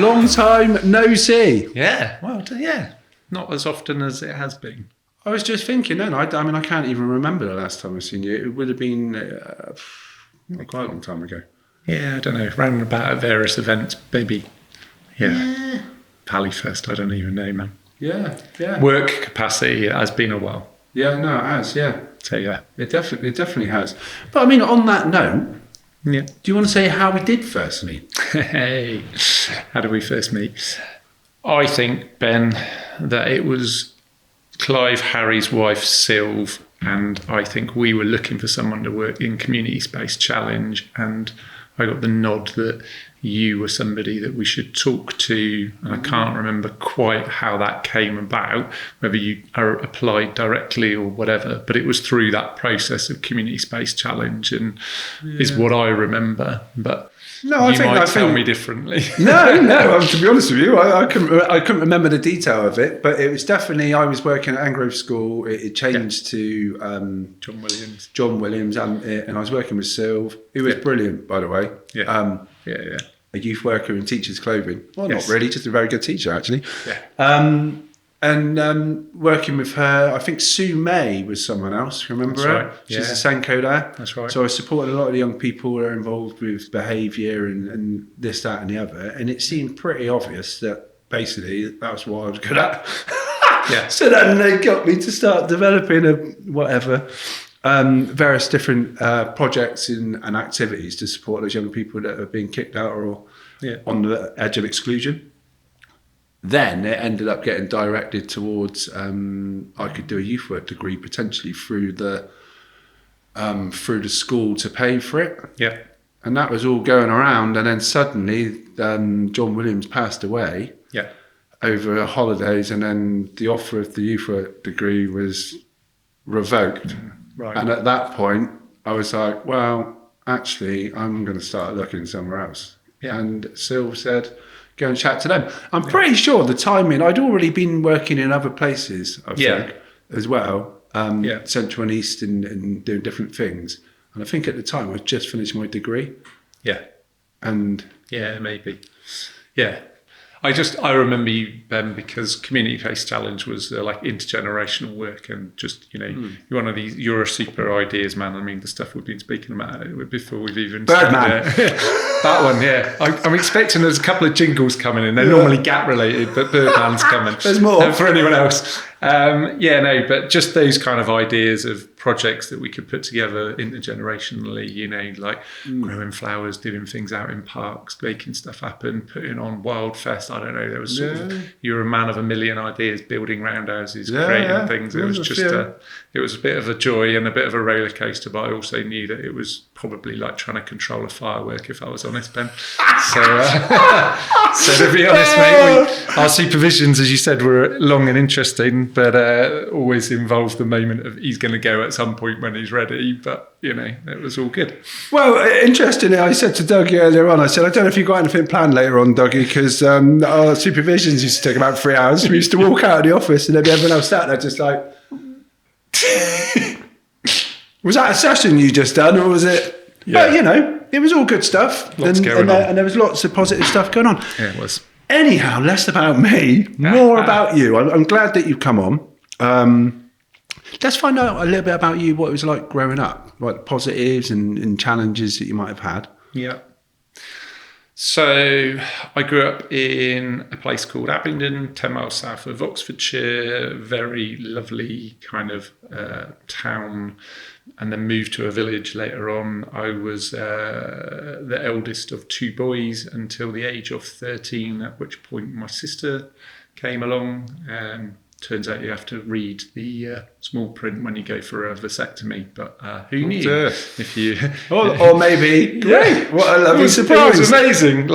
Long time no see. Yeah, well, yeah, not as often as it has been. I was just thinking then, I mean, I can't even remember the last time I seen you. It would have been quite a long time ago. Yeah, I don't know, round about at various events, maybe. Yeah. Pallyfest, I don't even know, man. Yeah. Work capacity, it has been a while. Yeah, no, it has, yeah. So, yeah. It definitely has. But I mean, on that note, Yeah. do you want to say how we did first meet? Hey, how did we first meet? I think, Ben, that it was Clive, Harry's wife, Sylv, and I think we were looking for someone to work in Community Space Challenge, and I got the nod that you were somebody that we should talk to, and I can't remember quite how that came about, whether you applied directly or whatever, but it was through that process of Community Space Challenge, and is what I remember. But no, you might tell me differently. No. To be honest with you, I couldn't remember the detail of it, but it was definitely, I was working at Angrove School. It changed to John Williams, and I was working with Sylv, who was brilliant, by the way. Yeah. A youth worker in teacher's clothing. Well, Yes. not really, just a very good teacher, actually. Yeah. And working with her, I think Sue May was someone else. Remember That's her? right. She's Yeah. a Senko there. That's right. So I supported a lot of the young people that are involved with behaviour and this, that, and the other. And it seemed pretty obvious that basically that was what I was good at. Yeah. So then they got me to start developing various different projects and activities to support those young people that are being kicked out or on the edge of exclusion. Then it ended up getting directed towards I could do a youth work degree potentially through the school to pay for it. Yeah. And that was all going around, and then suddenly John Williams passed away. Yeah. Over holidays, and then the offer of the youth work degree was revoked. Right. And at that point, I was like, well, actually, I'm going to start looking somewhere else. Yeah. And Sylv said, go and chat to them. I'm pretty sure the timing, I'd already been working in other places, I think, as well, Central and East and doing different things. And I think at the time, I just finished my degree. Yeah. And yeah, maybe. Yeah. I remember you, Ben, because Community Space Challenge was like intergenerational work, and just, you're a super ideas man. I mean, the stuff we've been speaking about before we've even Birdman. That one, yeah. I'm expecting there's a couple of jingles coming in. They're normally gap related, but Birdman's coming. There's more. For anyone else. But just those kind of ideas of projects that we could put together intergenerationally, like growing flowers, doing things out in parks, making stuff happen, putting on Wild Fest. I don't know. There was you're a man of a million ideas, building roundhouses, creating things. It was just it was a bit of a joy and a bit of a roller coaster, but I also knew that it was probably like trying to control a firework, if I was honest, Ben. So to be honest, mate, our supervisions, as you said, were long and interesting, but always involved the moment of he's going to go at some point when he's ready. But it was all good. Well, interestingly, I said to Dougie earlier on, I said, I don't know if you've got anything planned later on, Dougie, because our supervisions used to take about 3 hours. We used to walk out of the office and there'd be everyone else sat there just like... Was that a session you just done, or was it... Yeah. But, it was all good stuff. Lots going on. And there was lots of positive stuff going on. Yeah, it was. Anyhow, less about me, more about you. I'm glad that you've come on. Let's find out a little bit about you, what it was like growing up, like positives and challenges that you might have had. Yeah. So I grew up in a place called Abingdon, 10 miles south of Oxfordshire, very lovely kind of town, and then moved to a village later on. I was the eldest of 2 boys until the age of 13, at which point my sister came along. Turns out you have to read the small print when you go for a vasectomy, but who knew? If you or maybe great, what a lovely surprise! It was amazing.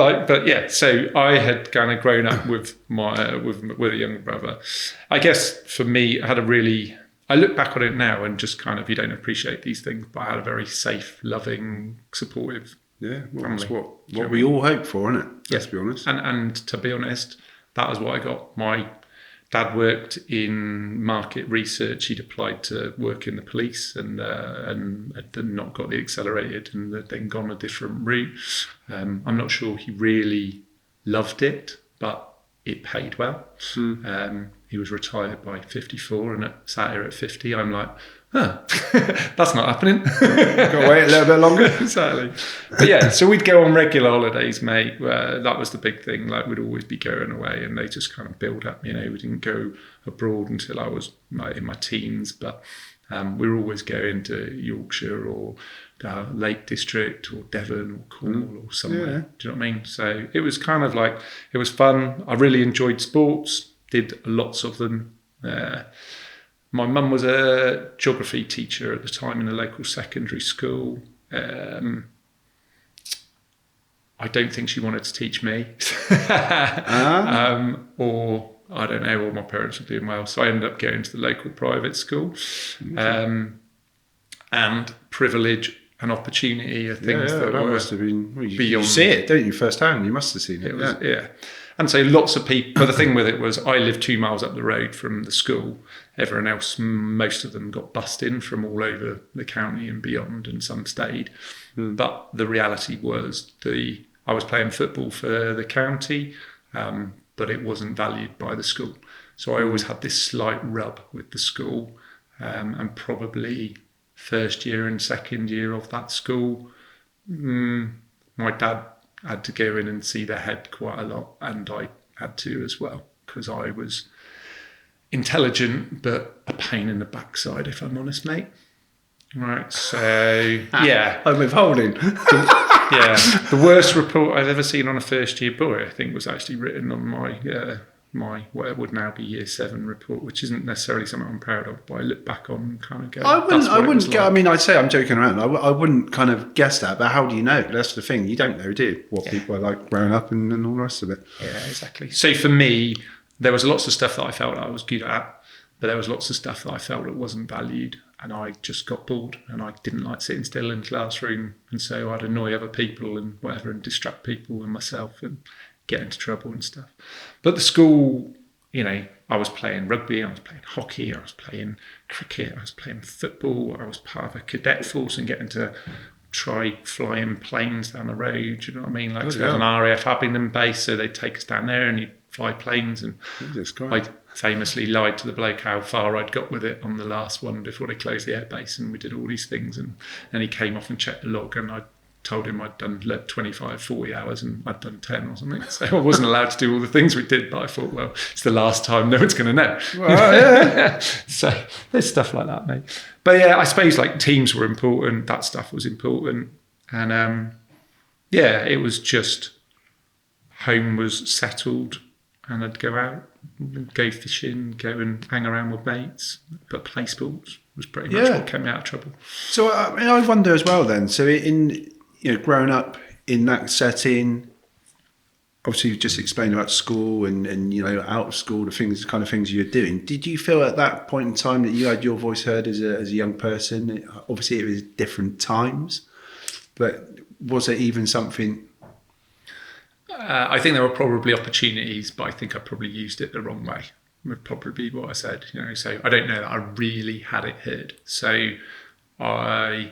So I had kind of grown up with my with a younger brother. I guess for me, I look back on it now and just kind of, you don't appreciate these things, but I had a very safe, loving, supportive family. That's what we all hope for, isn't it? Let's be honest. And to be honest, that was what I got. My dad worked in market research. He'd applied to work in the police and had not got the accelerated and had then gone a different route. I'm not sure he really loved it, but it paid well. He was retired by 54 and sat here at 50. I'm like, that's not happening. Got to wait a little bit longer. Exactly. But yeah, so we'd go on regular holidays, mate. That was the big thing. Like, we'd always be going away, and they just kind of build up. We didn't go abroad until I was in my teens, but we were always going to Yorkshire or Lake District or Devon or Cornwall or somewhere. Yeah. Do you know what I mean? So it was kind of like, it was fun. I really enjoyed sports, did lots of them. My mum was a geography teacher at the time in a local secondary school. I don't think she wanted to teach me. Or I don't know, or my parents were doing well. So I ended up going to the local private school. And privilege and opportunity are things that were must have been, you beyond. see it, don't you, firsthand? You must have seen it. Yeah. And so lots of people, but the thing with it was I lived 2 miles up the road from the school. Everyone else, most of them got bussed in from all over the county and beyond, and some stayed. But the reality was I was playing football for the county, but it wasn't valued by the school. So I always had this slight rub with the school, and probably first year and second year of that school, my dad had to go in and see the head quite a lot, and I had to as well, because I was intelligent but a pain in the backside, if I'm honest, mate. Right, so yeah. I'm withholding. The worst report I've ever seen on a first year boy, I think, was actually written on my what would now be year 7 report, which isn't necessarily something I'm proud of, but I look back on and kind of go, I mean, I'd say I'm joking around. I wouldn't kind of guess that, but how do you know? That's the thing. You don't know, do you? What people are like growing up and all the rest of it. Yeah, exactly. So for me, there was lots of stuff that I felt I was good at, but there was lots of stuff that I felt that wasn't valued, and I just got bored, and I didn't like sitting still in the classroom, and so I'd annoy other people and whatever, and distract people and myself and get into trouble and stuff. But the school, I was playing rugby, I was playing hockey, I was playing cricket, I was playing football, I was part of a cadet force and getting to try flying planes down the road, you know what I mean? Like, we had an RAF Abingdon base, so they'd take us down there and you'd fly planes, and I famously lied to the bloke how far I'd got with it on the last one before they closed the airbase, and we did all these things, and then he came off and checked the log, and I told him I'd done 25, 40 hours and I'd done 10 or something. So I wasn't allowed to do all the things we did, but I thought, well, it's the last time, no one's going to know. Well, yeah. So there's stuff like that, mate. But yeah, I suppose like teams were important, that stuff was important. And it was just home was settled, and I'd go out, go fishing, go and hang around with mates, but play sports was pretty much what kept me out of trouble. So I wonder as well then, so in growing up in that setting, obviously you just explained about school and out of school, the kind of things you were doing. Did you feel at that point in time that you had your voice heard as a young person? Obviously it was different times, but was it even something? I think there were probably opportunities, but I think I probably used it the wrong way, would probably be what I said. So I don't know that I really had it heard. So I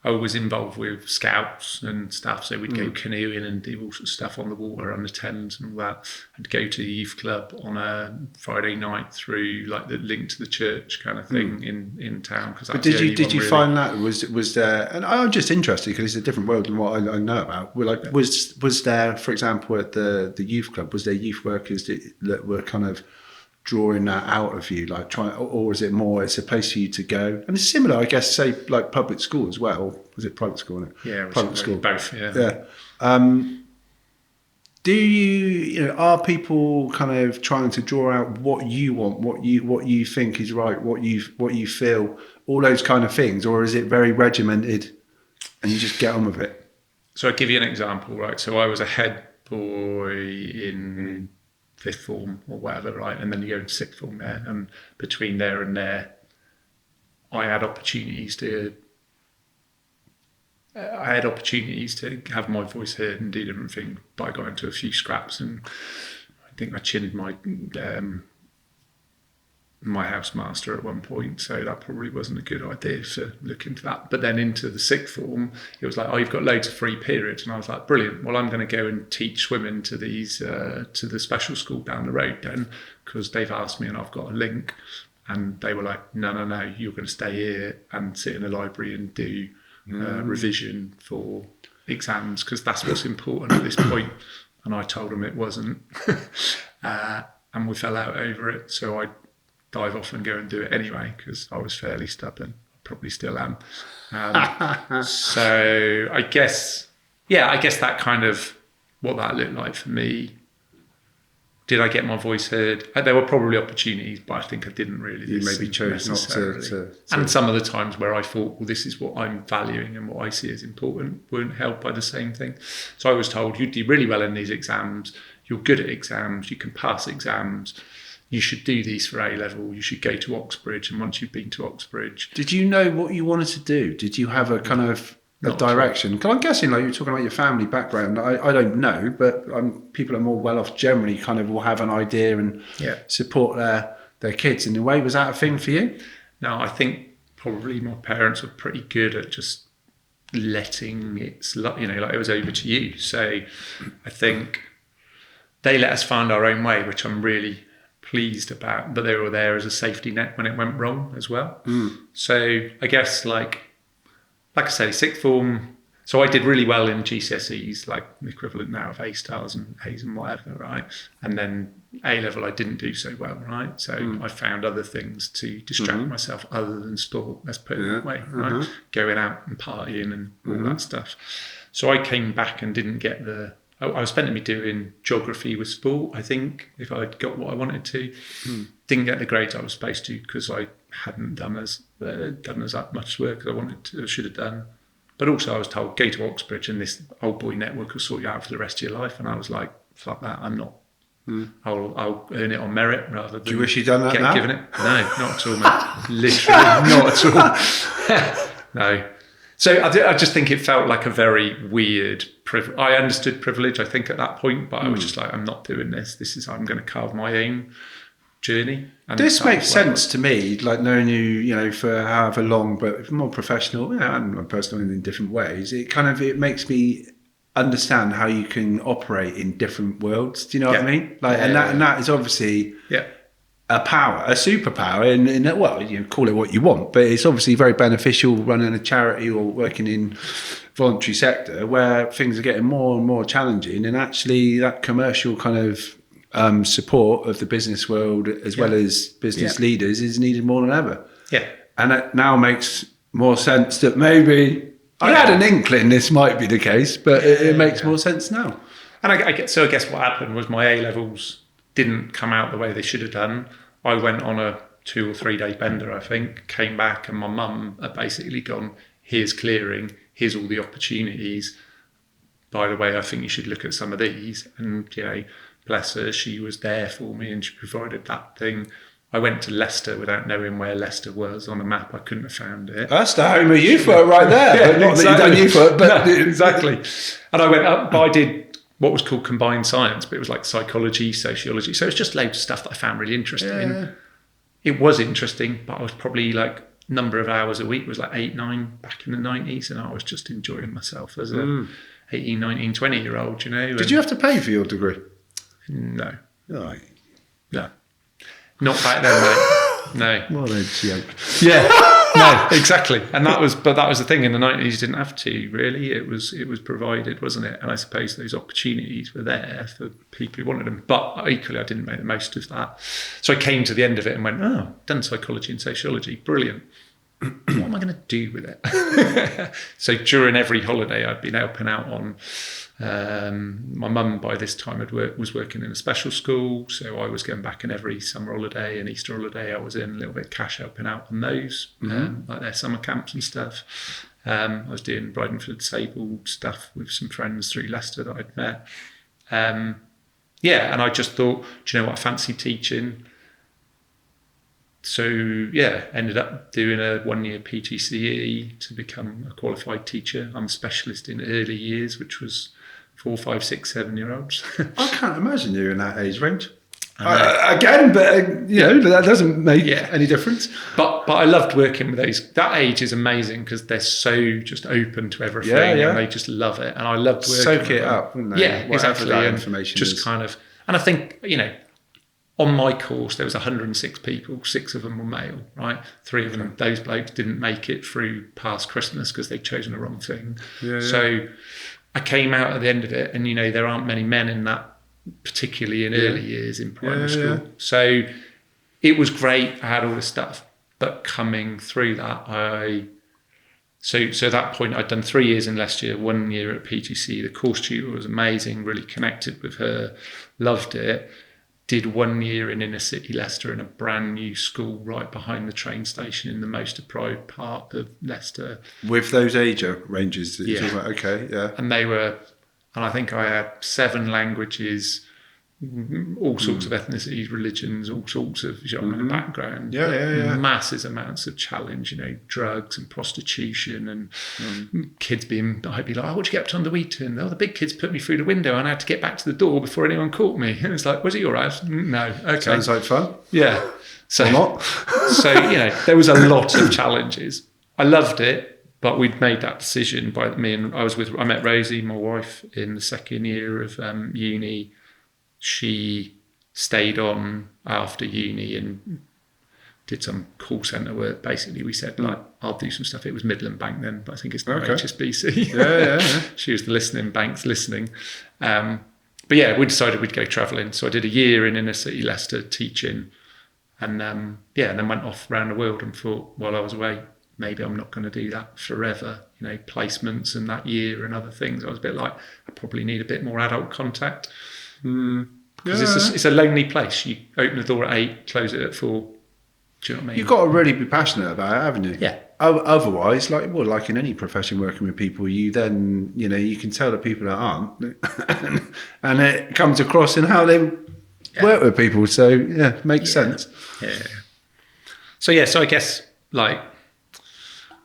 was involved with scouts and stuff, so we'd go canoeing and do all sorts of stuff on the water, on the Thames and all that. I'd go to the youth club on a Friday night through like the link to the church kind of thing in town. But did you find that was there? And I'm just interested because it's a different world than what I know about. Was there, for example, at the youth club, was there youth workers that were kind of drawing that out of you, like trying, or is it more it's a place for you to go? And it's similar, I guess, say like public school as well. Or was it private school? Isn't it? Yeah, private school, both. Yeah. Do you are people kind of trying to draw out what you want, what you think is right, what you feel, all those kind of things, or is it very regimented and you just get on with it? So I'll give you an example, right? So I was a head boy in 5th form or whatever, right? And then you go into 6th form there, and between there and there, I had opportunities to have my voice heard and do different things. But I got into a few scraps, and I think I chinned my my housemaster at one point, so that probably wasn't a good idea to look into that. But then into the sixth form, it was like, oh, you've got loads of free periods, and I was like, brilliant. Well, I'm going to go and teach swimming to these to the special school down the road then, because they've asked me and I've got a link. And they were like, no, you're going to stay here and sit in the library and do revision for exams, because that's what's important at this point. And I told them it wasn't. And we fell out over it. So I dive off and go and do it anyway, because I was fairly stubborn. I probably still am. So I guess that kind of what that looked like for me. Did I get my voice heard? There were probably opportunities, but I think I didn't really. You maybe chose not to. And some of the times where I thought, well, this is what I'm valuing and what I see as important, weren't helped by the same thing. So I was told, you do really well in these exams, you're good at exams, you can pass exams, you should do these for A-level, you should go to Oxbridge, and once you've been to Oxbridge... Did you know what you wanted to do? Did you have a kind of a direction? Because I'm guessing, like, you were talking about your family background. I don't know, but people are more well off generally, kind of will have an idea and support their kids in a way. Was that a thing for you? No, I think probably my parents were pretty good at just letting it, like it was over to you. So I think they let us find our own way, which I'm really pleased about, but they were there as a safety net when it went wrong as well. So I guess like I say, sixth form, so I did really well in GCSEs, like the equivalent now of A stars and A's and whatever, right? And then A-level I didn't do so well, right? So I found other things to distract myself other than sport, let's put it that way, right? Going out and partying and all that stuff. So I came back and didn't get I was meant to be doing geography with sport, I think, if I'd got what I wanted to. Didn't get the grades I was supposed to, because I hadn't done as much work as I should have done. But also I was told, go to Oxbridge and this old boy network will sort you out for the rest of your life. And I was like, fuck that, I'm not. I'll earn it on merit rather than... Do you wish you'd done that now? Given it. No, not at all, mate. Literally not at all. No. So I just think it felt like a very weird privilege. I understood privilege, I think, at that point, but I was just like, I'm not doing this. I'm going to carve my own journey. And this makes sense to me, like knowing you, for however long, but more professional and personal in different ways. It makes me understand how you can operate in different worlds. Do you know what I mean? And that is obviously a power, a superpower. In well, you call it what you want, but it's obviously very beneficial running a charity or working in voluntary sector where things are getting more and more challenging, and actually that commercial kind of support of the business world as well as business leaders is needed more than ever. And it now makes more sense that maybe I had an inkling this might be the case, but it makes more sense now. And I guess what happened was my A-levels didn't come out the way they should have done. I went on a 2 or 3 day bender, I think, came back, and my mum had basically gone, here's clearing, here's all the opportunities. By the way, I think you should look at some of these. And, bless her, she was there for me and she provided that thing. I went to Leicester without knowing where Leicester was on a map. I couldn't have found it. That's the home of youth work right there. But not exactly. That you've done youth work. But... No, exactly. And I went up, but I did what was called combined science, but it was like psychology, sociology. So it's just loads of stuff that I found really interesting. It was interesting, but I was probably like number of hours a week was like 8, 9 back in the 90s. And I was just enjoying myself as a 18, 19, 20-year-old, Did you have to pay for your degree? No. Right. No. Not back then, mate. No. What a joke. Yeah. No, exactly. And that was the thing. In the 90s, you didn't have to, really. It was provided, wasn't it? And I suppose those opportunities were there for people who wanted them. But equally, I didn't make the most of that. So I came to the end of it and went, done psychology and sociology. Brilliant. What am I going to do with it? So during every holiday, I'd been helping out on... my mum by this time was working in a special school, so I was going back in every summer holiday and Easter holiday. I was in a little bit of cash helping out on those, like their summer camps and stuff. I was doing riding for the disabled stuff with some friends through Leicester that I'd met. And I just thought, do you know what, I fancy teaching. So ended up doing a 1-year PGCE to become a qualified teacher. I'm a specialist in early years, which was 4, 5, 6, 7-year-olds. I can't imagine you in that age range. Again, but that doesn't make any difference. But I loved working with those. That age is amazing because they're so just open to everything, and they just love it. And I loved working soak with it them. up, wouldn't they? Yeah, Whatever exactly. that and information just is. kind of, and I think on my course there was 106 people. 6 of them were male, right? 3 of them, those blokes didn't make it through past Christmas because they'd chosen the wrong thing. So I came out at the end of it, and there aren't many men in that, particularly in early years in primary school. So it was great. I had all this stuff, but coming through that, so at that point I'd done 3 years in Leicester, 1 year at PGC. The course tutor was amazing, really connected with her, loved it. Did 1 year in inner city Leicester in a brand new school right behind the train station in the most deprived part of Leicester. With those age ranges that you're talking about, okay, yeah. And they were, and I think I had 7 languages, all sorts of ethnicities, religions, all sorts of background. Massive amounts of challenge, drugs and prostitution and kids I'd be like, oh, what'd you get up to on the weekend? Oh, the big kids put me through the window and I had to get back to the door before anyone caught me. And it's like, was it your house? No. Okay. Sounds like fun. Yeah. So, or not. So, there was a lot of challenges. I loved it, but we'd made that decision by me, and I met Rosie, my wife, in the second year of uni. She stayed on after uni and did some call centre work. Basically, we said, I'll do some stuff. It was Midland Bank then, but I think it's now HSBC. Yeah. She was the listening banks listening. But yeah, we decided we'd go travelling. So I did a year in inner city Leicester teaching, and and then went off around the world and thought, while I was away, maybe I'm not going to do that forever. Placements and that year and other things. I was a bit like, I probably need a bit more adult contact. Because it's a lonely place. You open the door at 8, close it at 4. Do you know what I mean? You've got to really be passionate about it, haven't you? Yeah. Otherwise, like in any profession, working with people, you then you can tell the people that aren't, and it comes across in how they work with people. So makes sense. Yeah. So I guess at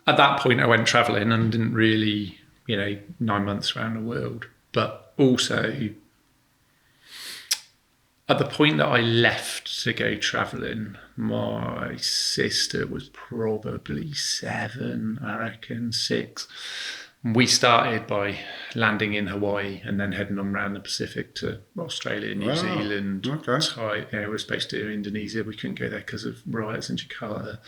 that point I went travelling and didn't really 9 months around the world, but also. At the point that I left to go travelling, my sister was probably 7, I reckon, 6. We started by landing in Hawaii and then heading on around the Pacific to Australia, New Zealand. Okay. We were supposed to do Indonesia. We couldn't go there because of riots in Jakarta,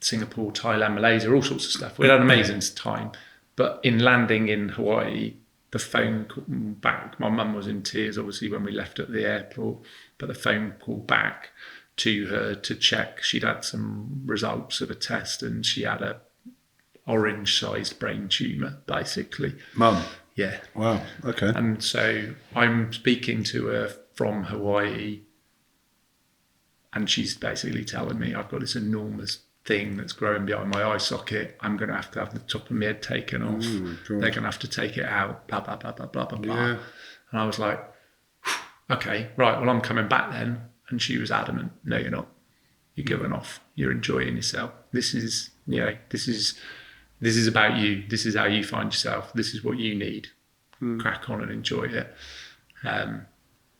Singapore, Thailand, Malaysia, all sorts of stuff. We had an amazing time. But in landing in Hawaii, the phone call back. My mum was in tears, obviously, when we left at the airport, but the phone call back to her to check. She'd had some results of a test and she had a orange-sized brain tumour, basically. Mum? Yeah. Wow, okay. And so I'm speaking to her from Hawaii, and she's basically telling me I've got this enormous thing that's growing behind my eye socket. I'm going to have the top of my head taken off. They're going to have to take it out, blah, blah, blah, blah, blah, blah, blah. And I was like, okay, right, well, I'm coming back then. And she was adamant, no, you're not. You're going off. You're enjoying yourself. This is about you. This is how you find yourself. This is what you need. Crack on and enjoy it. And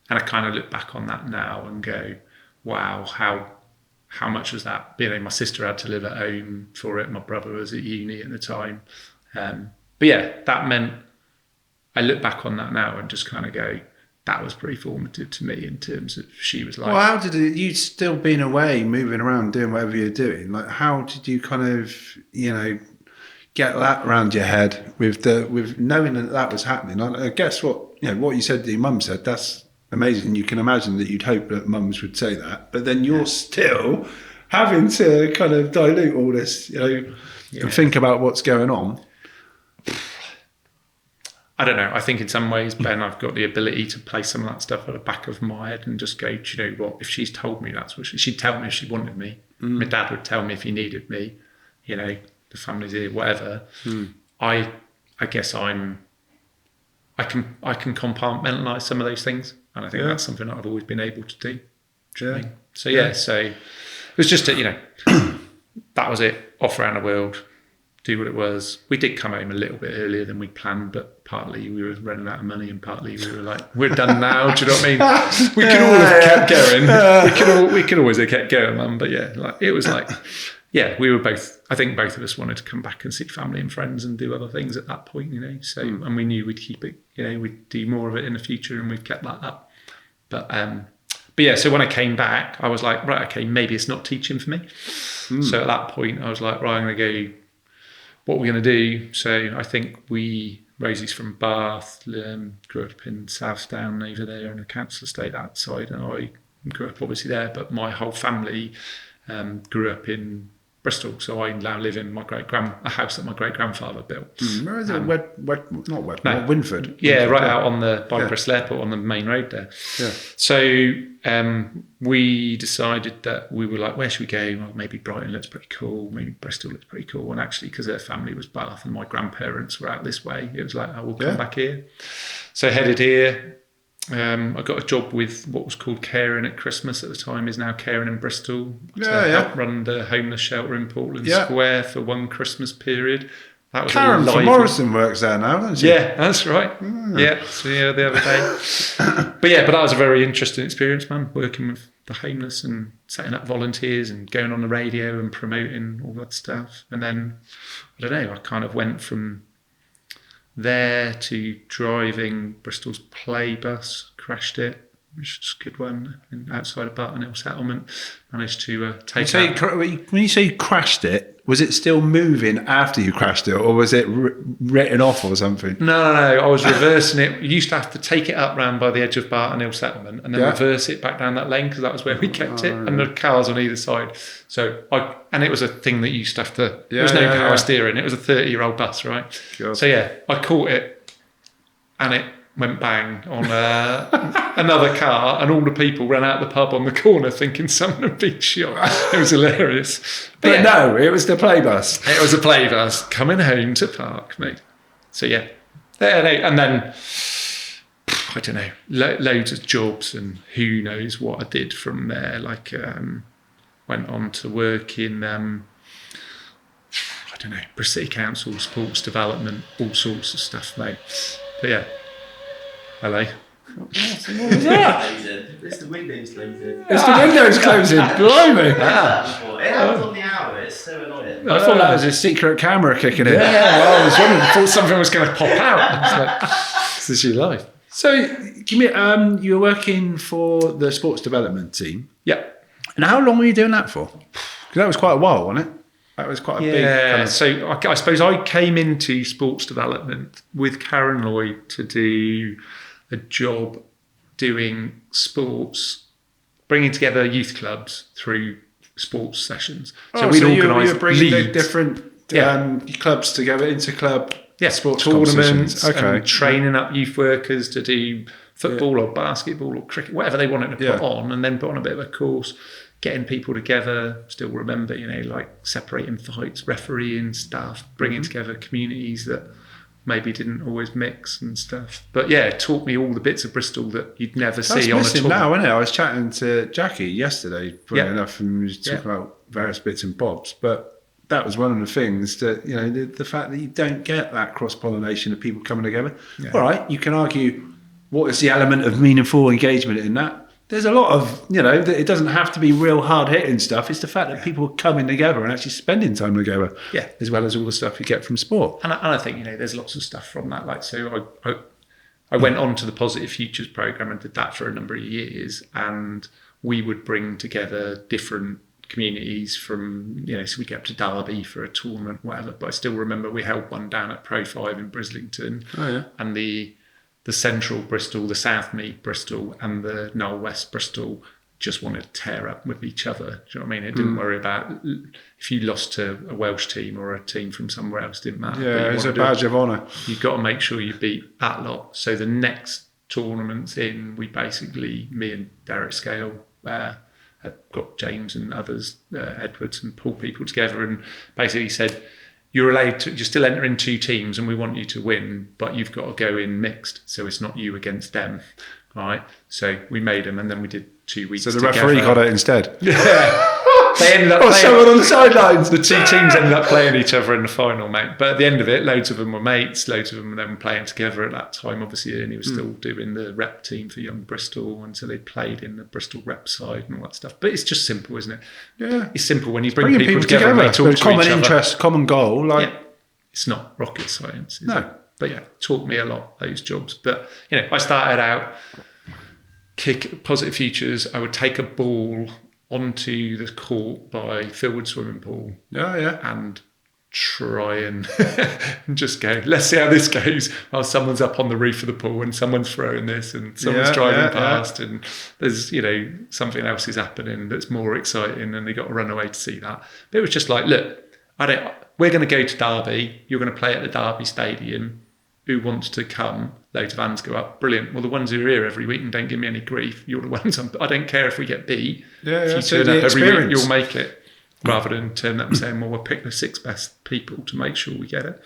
I kind of look back on that now and go, wow, how much was that? My sister had to live at home for it. My brother was at uni at the time. But yeah, that meant I look back on that now and just kind of go, that was pretty formative to me in terms of she was like... Well, how did it... You'd still been away, moving around, doing whatever you're doing. Like, how did you kind of, get that around your head with knowing that was happening? I guess what you said that your mum said, that's amazing. You can imagine that you'd hope that mums would say that, but then you're still having to kind of dilute all this, and think about what's going on. I don't know. I think in some ways, Ben, I've got the ability to place some of that stuff at the back of my head and just go, do you know what? If she's told me that's what she'd tell me if she wanted me. My dad would tell me if he needed me. The family's here, whatever. I guess I can compartmentalise some of those things, and I think that's something that I've always been able to do. So it was just that was it. Off around the world, do what it was. We did come home a little bit earlier than we planned, but partly we were running out of money, and partly we were like, we're done now. Do you know what I mean? We could all have kept going. We could always have kept going, Mum. But yeah, like it was like, yeah, we were both. I think both of us wanted to come back and see family and friends and do other things at that point, you know. So and we knew we'd keep it. You know, we'd do more of it in the future, and we'd kept that up. But yeah, so when I came back, I was like, right, okay, maybe it's not teaching for me. So at that point, I was like, right, I'm going to go. What we're going to do? So I think Rosie's from Bath, grew up in Southdown over there in a council estate that side, and I grew up obviously there, but my whole family grew up in Bristol, so I now live in a house that my great-grandfather built. Where is it? Winford? Yeah, Winford, right out by Bristol Airport on the main road there. Yeah. So we decided that we were like, where should we go? Well, maybe Brighton looks pretty cool, maybe Bristol looks pretty cool. And actually, because their family was Bath and my grandparents were out this way, it was like, oh, we'll come back here. So headed here. I got a job with what was called Caring at Christmas at the time, is now Caring in Bristol, to help run the homeless shelter in Portland Square for one Christmas period. That was Karen from Morrison works there now, doesn't she? Yeah, that's right. Yeah, so the other day. But that was a very interesting experience, man, working with the homeless and setting up volunteers and going on the radio and promoting all that stuff. And then, I don't know, I kind of went from there to driving Bristol's play bus, crashed it, which was a good one, outside of Barton Hill Settlement. Managed to take out... When you say you crashed it, was it still moving after you crashed it, or was it written off or something? No. I was reversing it. You used to have to take it up round by the edge of Barton Hill Settlement and then reverse it back down that lane, because that was where we kept it, and the cars on either side. So and it was a thing that you used to have to... there was no power steering. It was a 30-year-old bus, right? God. So I caught it, and it went bang on another car, and all the people ran out the pub on the corner thinking someone had been shot. It was hilarious. But no, it was the play bus. It was a play bus coming home to park, mate. So and then I don't know, loads of jobs, and who knows what I did from there. Like went on to work in I don't know, Bristol City Council, sports development, all sorts of stuff, mate. But yeah. Hello. What was that? It's the windows closing. It's the windows closing. Blimey. It happens on the hour. It's so annoying. I thought that was a secret camera kicking in. I was wondering. I thought something was going to pop out. It's like, this is your life. So, you were working for the sports development team. Yeah. And how long were you doing that for? Because that was quite a while, wasn't it? That was quite a big... Yeah, so I suppose I came into sports development with Karen Lloyd to do a job doing sports, bringing together youth clubs through sports sessions. So we'd organise you're bringing the different clubs together, inter-club sports tournaments, and training up youth workers to do football or basketball or cricket, whatever they wanted to put on, and then put on a bit of a course, getting people together. Still remember, like separating fights, refereeing stuff, bringing together communities that maybe didn't always mix and stuff. But it taught me all the bits of Bristol that you'd never see on a tour. Now, isn't it? I was chatting to Jackie yesterday, funny enough, and we was talking about various bits and bobs. But that was one of the things that, the fact that you don't get that cross-pollination of people coming together. Yeah. All right, you can argue, what is the element of meaningful engagement in that? There's a lot of, it doesn't have to be real hard-hitting stuff. It's the fact that people are coming together and actually spending time together, as well as all the stuff you get from sport. And I think, there's lots of stuff from that. Like, so I went on to the Positive Futures programme and did that for a number of years, and we would bring together different communities from, so we get up to Derby for a tournament, whatever. But I still remember we held one down at Pro 5 in Brislington, and the central Bristol, the South Mead Bristol, and the Knoll West Bristol just wanted to tear up with each other. Do you know what I mean? It didn't worry about if you lost to a Welsh team or a team from somewhere else, didn't matter. Yeah, it was a badge of honour. You've got to make sure you beat that lot. So the next tournaments in, we basically, me and Derek Scale, had got James and others, Edwards, and pulled people together and basically said, you're still entering two teams and we want you to win, but you've got to go in mixed. So it's not you against them. Right. So we made them, and then we did 2 weeks. So the referee got it instead. Yeah. They ended up or playing, someone on the sidelines. the two teams ended up playing each other in the final, mate. But at the end of it, loads of them were mates, loads of them were then playing together at that time. Obviously, Ernie was still doing the rep team for young Bristol, and so they played in the Bristol rep side and all that stuff. But it's just simple, isn't it? Yeah. It's simple when you bring Bringing people together and they talk to common each other. interest, common goal. Like, Yeah. It's not rocket science, is No. it? But yeah, it taught me a lot, those jobs. But, I started out, kick Positive Futures. I would take a ball onto the court by Philwood swimming pool yeah. and try and just go, let's see how this goes. While someone's up on the roof of the pool and someone's throwing this and someone's driving past and there's, something else is happening that's more exciting and they got to run away to see that. But it was just like, look, we're going to go to Derby. You're going to play at the Derby Stadium. Who wants to come? Loads of hands go up. Brilliant. Well, the ones who are here every week and don't give me any grief, you're the ones. I don't care if we get beat. If you turn up every week, you'll make it. Rather than turn up and saying, well, we'll pick the 6 best people to make sure we get it.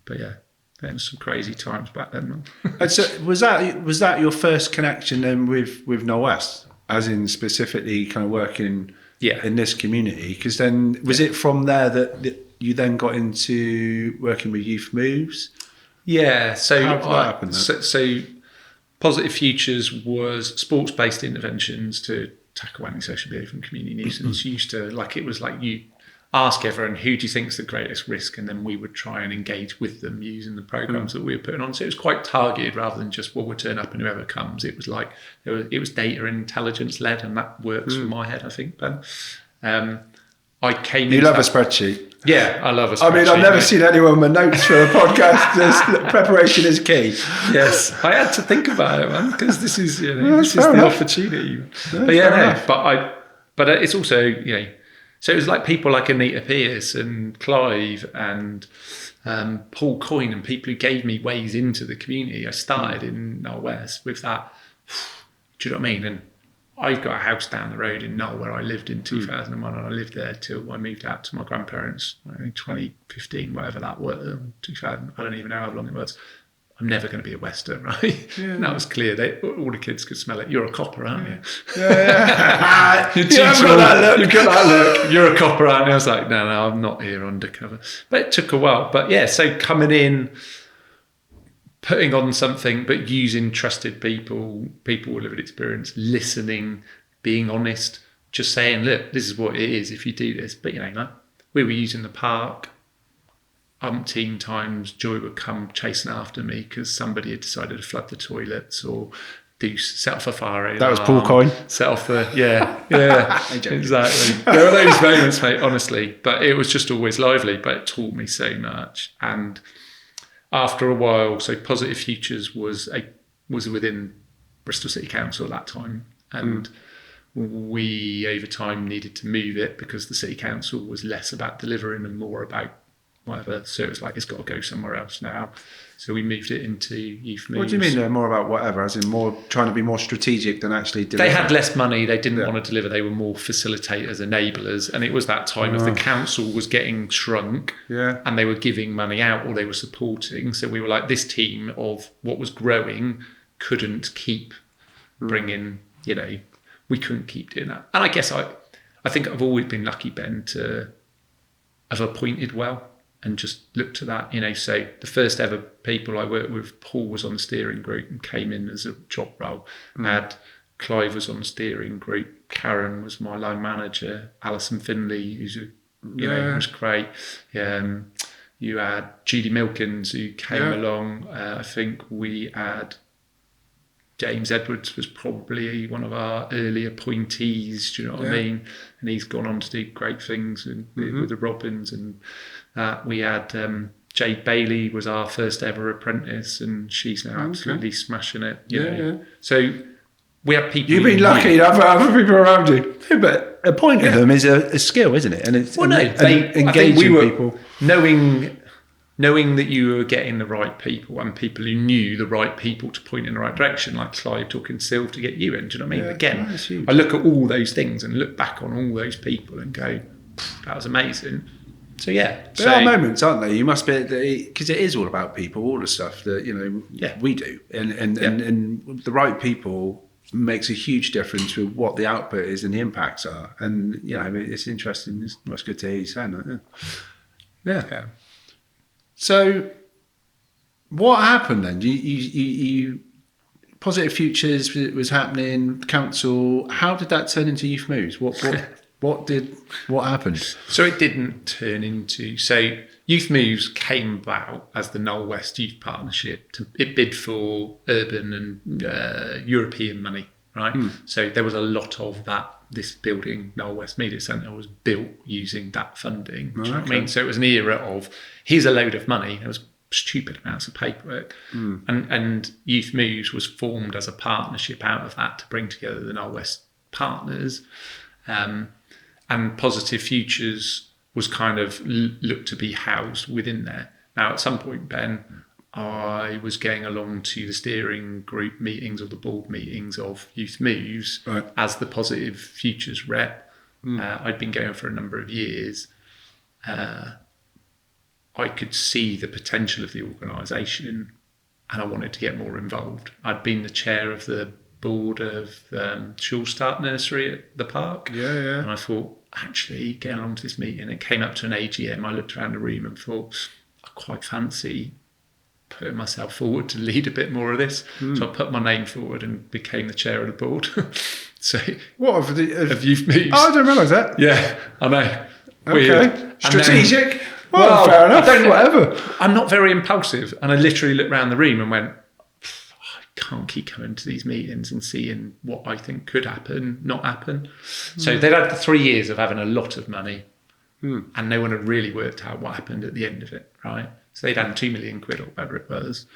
But yeah, there was some crazy times back then, man. And so was that your first connection then with Noel West, as in specifically kind of working in this community? Because then was it from there that you then got into working with Youth Moves? Yeah, so how did that happen then? So Positive Futures was sports-based interventions to tackle antisocial behaviour and community nuisance. You ask everyone, who do you think is the greatest risk, and then we would try and engage with them using the programs that we were putting on. So it was quite targeted rather than just, we'll turn up and whoever comes. It was like it was data and intelligence led, and that works for my head, I think, Ben. I came. You love a spreadsheet. Yeah, I love a spreadsheet. I mean, I've never seen anyone with notes for a podcast. Preparation is key. Yes, I had to think about it, man, because this is this is the enough. opportunity. But it's also so it was like people like Anita Pierce and Clive and Paul Coyne and people who gave me ways into the community. I started in Noel West with that. Do you know what I mean? And I've got a house down the road in Null where I lived in 2001 and I lived there till I moved out to my grandparents in 2015, whatever that was, 2000, I don't even know how long it was. I'm never going to be a Wester, right? Yeah. And that was clear. All the kids could smell it. You're a copper, aren't you? Yeah. You've got that look. You're a copper, aren't you? I was like, no, I'm not here undercover. But it took a while. But yeah, so coming in, putting on something, but using trusted people with lived experience, listening, being honest, just saying, look, this is what it is if you do this. But, we were using the park umpteen times. Joy would come chasing after me because somebody had decided to flood the toilets or set off a fire. That was Paul Coyne. Set off the, exactly. There were those moments, mate, honestly. But it was just always lively, but it taught me so much. And after a while, so Positive Futures was within Bristol City Council at that time, and we over time needed to move it because the City Council was less about delivering and more about whatever. So it was like, it's got to go somewhere else now. So we moved it into Youth Moves. What do you mean they're more about whatever, as in more trying to be more strategic than actually delivering? They had less money, they didn't want to deliver, they were more facilitators, enablers, and it was that time of the council was getting shrunk and they were giving money out or they were supporting. So we were like, this team of what was growing couldn't keep bringing, we couldn't keep doing that. And I guess I think I've always been lucky, Ben, to have appointed well. And just looked at that, so the first ever people I worked with, Paul was on the steering group and came in as a job role. Clive was on the steering group. Karen was my line manager. Alison Finley, who's was great. You had Judy Milkins who came along. I think we had James Edwards was probably one of our early appointees. Do you know what I mean? And he's gone on to do great things with the Robins and. We had Jade Bailey was our first ever apprentice, and she's now absolutely smashing it. You know. So we have people. You've been lucky to have other people around you. Yeah, but appointing them is a skill, isn't it? And it's engaging people, knowing that you were getting the right people and people who knew the right people to point in the right direction, like Clive talking Sylv to get you in. Do you know what I mean? Again, I look at all those things and look back on all those people and go, that was amazing. So there are moments, aren't there? You must be, because it is all about people, all the stuff that we do, and the right people makes a huge difference with what the output is and the impacts are. And I mean, it's interesting. It's good to hear you saying that. Yeah. So, what happened then? You Positive Futures was happening. Council. How did that turn into Youth Moves? What happened? So it didn't turn into. So Youth Moves came about as the Knoll West Youth Partnership. It bid for urban and European money, right? So there was a lot of that. This building, Knoll West Media Centre, was built using that funding. Do you know what I mean? So it was an era of, here's a load of money. There was stupid amounts of paperwork. And Youth Moves was formed as a partnership out of that to bring together the Knoll West partners. And Positive Futures was kind of looked to be housed within there. Now, at some point, Ben, I was going along to the steering group meetings or the board meetings of Youth Moves as the Positive Futures rep. I'd been going for a number of years. I could see the potential of the organisation and I wanted to get more involved. I'd been the chair of the board of Shul Start Nursery at the park. And I thought, actually, getting along to this meeting, it came up to an AGM. I looked around the room and thought, I quite fancy putting myself forward to lead a bit more of this. So I put my name forward and became the chair of the board. So What of Youth Moves. Oh, I didn't realise that. Yeah, I know. Okay. Weird. Strategic. Well, fair enough. Whatever. I'm not very impulsive. And I literally looked around the room and went, I can't keep coming to these meetings and seeing what I think could happen, not happen. So they'd had 3 years of having a lot of money and no one had really worked out what happened at the end of it, right? So they'd had 2 million quid or whatever it was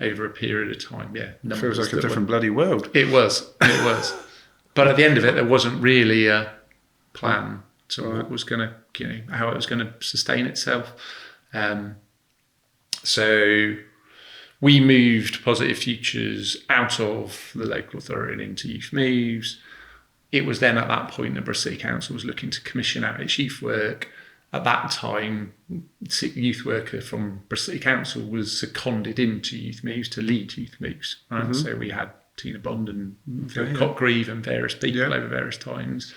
over a period of time. Yeah. Feels like a different bloody world. It was. But at the end of it, there wasn't really a plan to what was going to, how it was going to sustain itself. So we moved Positive Futures out of the local authority and into Youth Moves. It was then at that point that Bristol City Council was looking to commission out its youth work. At that time, a youth worker from Bristol City Council was seconded into Youth Moves to lead Youth Moves. Right? So we had Tina Bond and Phil Cotgreave and various people over various times.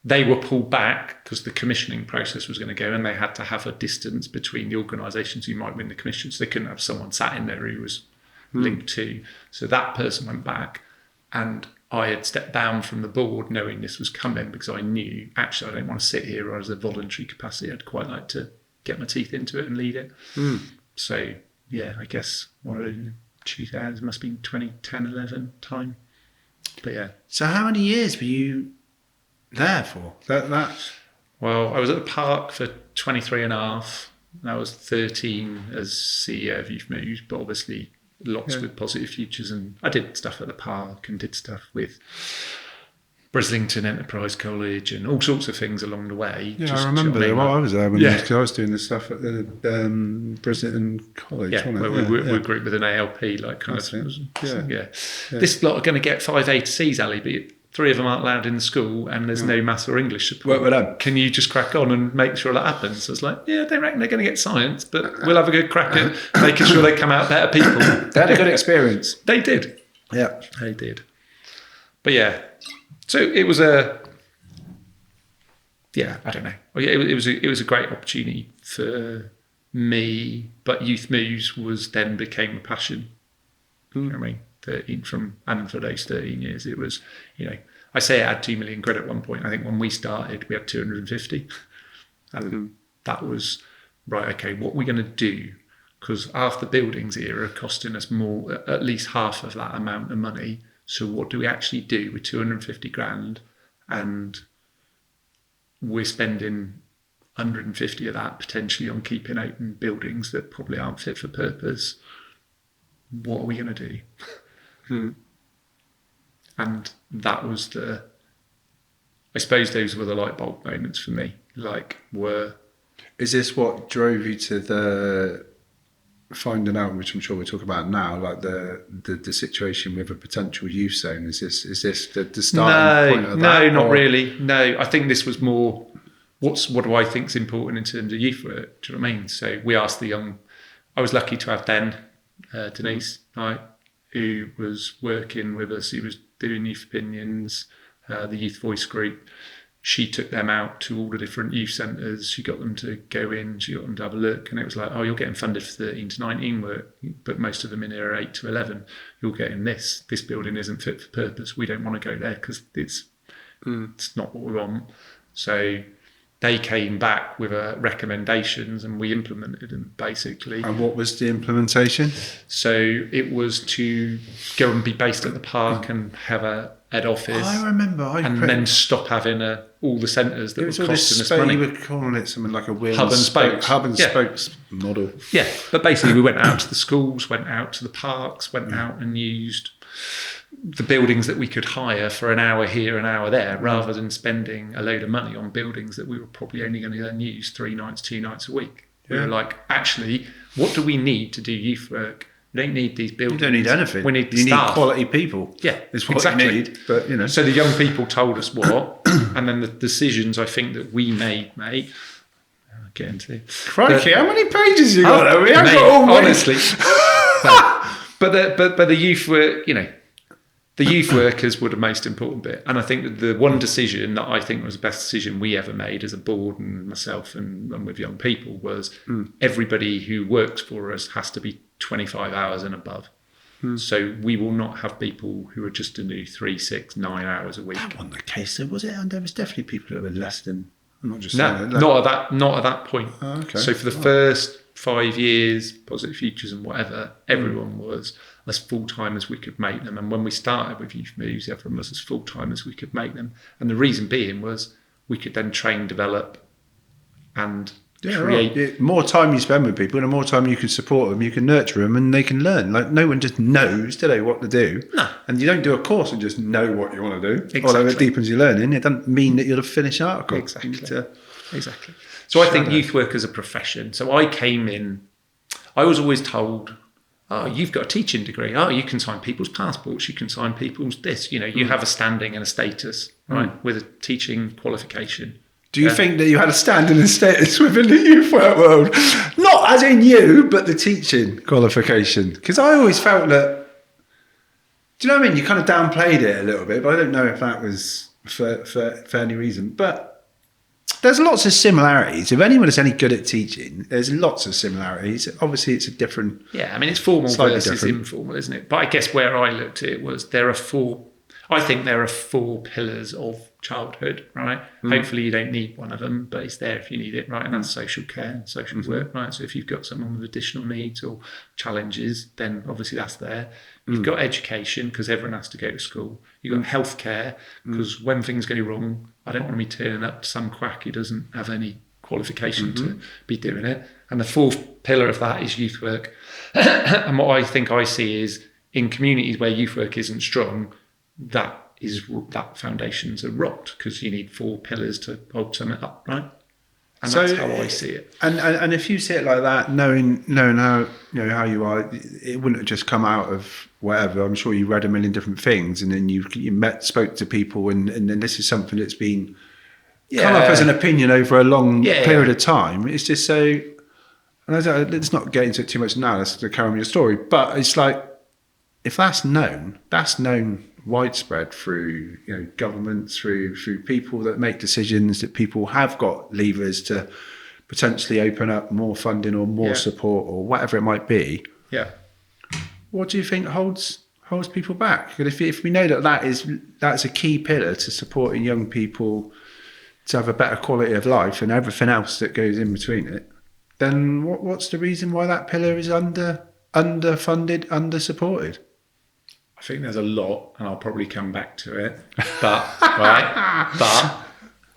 They were pulled back because the commissioning process was going to go and they had to have a distance between the organisations who might win the commission. So they couldn't have someone sat in there who was linked to. So that person went back and I had stepped down from the board knowing this was coming because I knew, actually, I don't want to sit here as a voluntary capacity. I'd quite like to get my teeth into it and lead it. So, yeah, I guess it must have been 2010, 11 time. But yeah. So how many years were you there for? Well, I was at the park for 23 and a half. I was 13 as CEO of Youth Moves, but obviously lots with Positive Futures, and I did stuff at the park and did stuff with Brislington Enterprise College and all sorts of things along the way. Yeah, I remember I was there because I was doing this stuff at the Brislington College. Yeah, where we grouped with an ALP, like kind of. This lot are going to get 5 A to C's, Ali, but 3 of them aren't allowed in the school and there's no maths or English support. Work with them. Can you just crack on and make sure that happens? So it's like, I don't reckon they're going to get science, but we'll have a good crack at making sure they come out better people. They had a good experience. They did. Yeah. They did. But yeah, so it was I don't know. It was a great opportunity for me, but Youth Moves became a passion. You know what I mean? 13 for those 13 years, it was, I say it had 2 million quid at one point. I think when we started, we had 250. And that was, right, okay, what are we going to do? Because half the buildings here are costing us more, at least half of that amount of money. So what do we actually do with 250 grand? And we're spending 150 of that potentially on keeping open buildings that probably aren't fit for purpose. What are we going to do? And that was I suppose those were the light bulb moments for me. Is this what drove you to the finding out, which I'm sure we'll talk about now, like the situation with a potential youth zone? Is this the starting point of that? No, not really. No, I think this was more, what do I think is important in terms of youth work? Do you know what I mean? So we asked I was lucky to have Denise, right, who was working with us. He was doing youth opinions, the youth voice group. She took them out to all the different youth centres. She got them to go in, she got them to have a look, and it was like, oh, you're getting funded for 13 to 19 work, but most of them in here are 8 to 11. You're getting this. This building isn't fit for purpose. We don't want to go there because it's not what we want. So they came back with recommendations and we implemented them, basically. And what was the implementation? So it was to go and be based at the park and have a head office. I remember. Then stop having all the centres that were costing us money. money. You were calling it something like a Hub and spokes. Hub and spokes model. Yeah, but basically we went out to the schools, went out to the parks, went out and used the buildings that we could hire for an hour here, an hour there, rather than spending a load of money on buildings that we were probably only going to then use 3 nights, 2 nights a week. We were like, actually, what do we need to do youth work? We don't need these buildings. You don't need anything. We need you staff. need quality people. Yeah, is what exactly. you need. But So the young people told us what, and then the decisions I think that we made, mate. I'll get into it. Crikey, how many pages you got? Mate, honestly. But the youth were, the youth workers were the most important bit. And I think that the one decision that I think was the best decision we ever made as a board and myself and with young people was everybody who works for us has to be 25 hours and above. So we will not have people who are just to do 3, 6, 9 hours a week. That wasn't the case, though, was it? And there was definitely people that were less than. I'm not just no, saying not at that point. Oh, okay. So for the first 5 years, Positive Futures and whatever, everyone was as full-time as we could make them. And when we started with Youth Moves, everyone was as full-time as we could make them. And the reason being was we could then train, develop and create. Right. More time you spend with people and the more time you can support them, you can nurture them and they can learn. Like no one just knows, do they, what to do? No. And you don't do a course and just know what you want to do. Exactly. Although it deepens your learning, it doesn't mean that you'll have finished an article. Exactly. So I think youth work is a profession. So I came in, I was always told, oh, you've got a teaching degree. Oh, you can sign people's passports. You can sign people's this. You have a standing and a status, right, with a teaching qualification. Do you think that you had a standing and status within the youth work world? Not as in you, but the teaching qualification. Because I always felt that, do you know what I mean? You kind of downplayed it a little bit, but I don't know if that was for any reason. But there's lots of similarities. If anyone is any good at teaching, there's lots of similarities. Obviously, it's a different... Yeah, I mean, it's formal versus different. informal, isn't it? But I guess where I looked at it was there are 4 pillars of childhood, right? Hopefully you don't need one of them, but it's there if you need it, right? And that's social care and social work, right? So if you've got someone with additional needs or challenges, then obviously that's there. You've got education because everyone has to go to school. You've got healthcare because when things go wrong, I don't want to be turning up to some quack who doesn't have any qualification to be doing it. And the 4th pillar of that is youth work. And what I think I see is in communities where youth work isn't strong, that foundations are rocked because you need 4 pillars to hold something up, right? And so, that's how I see it. And if you see it like that, knowing how how you are, it wouldn't have just come out of whatever. I'm sure you read a million different things, and then you spoke to people, and then this is something that's been come up as an opinion over a long period of time. It's just so. And let's not get into it too much now. Let's carry on your story. But it's like if that's known widespread through governments, through people that make decisions, that people have got levers to potentially open up more funding or more support or whatever it might be. Yeah. What do you think holds people back? And if we know that's a key pillar to supporting young people to have a better quality of life and everything else that goes in between it, then what's the reason why that pillar is underfunded, under-supported? I think there's a lot, and I'll probably come back to it. But but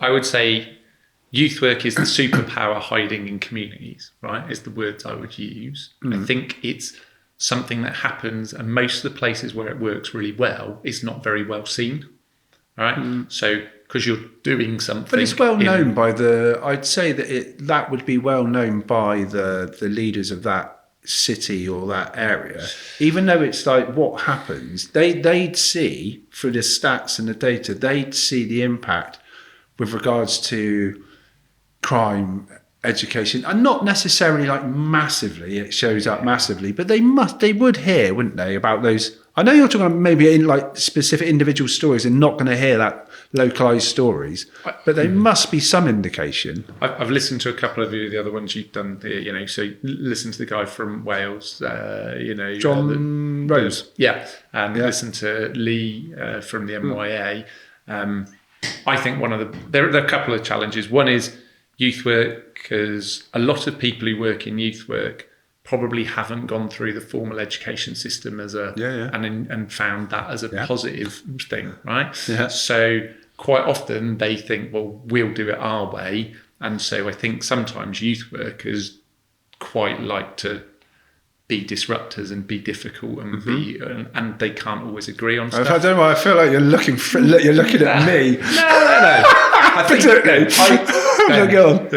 I would say youth work is the superpower hiding in communities, right? Is the words I would use. I think it's something that happens, and most of the places where it works really well, it's not very well seen, right? So because you're doing something, but it's well known by I'd say that would be well known by the leaders of that city or that area, even though it's like what happens, they'd see through the stats and the data, they'd see the impact with regards to crime education, and not necessarily like massively, it shows up massively, but they would hear, wouldn't they, about those. I know you're talking about maybe in like specific individual stories and not going to hear that localized stories, but there must be some indication. I've listened to a couple of the other ones you've done here, you know, so listen to the guy from Wales, you know, John Rose. And listen to Lee from the MYA. I think there are a couple of challenges. One is youth workers, a lot of people who work in youth work probably haven't gone through the formal education system as and found that as a positive thing, right? Yeah. So quite often they think, well, we'll do it our way. And so I think sometimes youth workers quite like to be disruptors and be difficult and and they can't always agree on stuff. I don't know. I feel like you're looking at me. No. I think go on.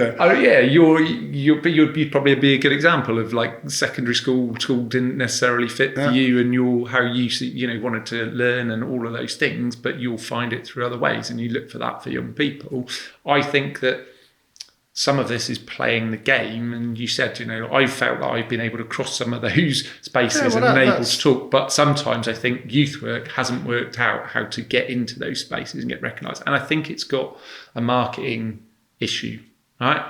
You'd probably be a good example of like secondary school didn't necessarily fit for you and how you wanted to learn and all of those things, but you'll find it through other ways, and you look for that for young people. I think that some of this is playing the game, and you said, I felt that I've been able to cross some of those spaces and able to talk, but sometimes I think youth work hasn't worked out how to get into those spaces and get recognised. And I think it's got a marketing issue, right?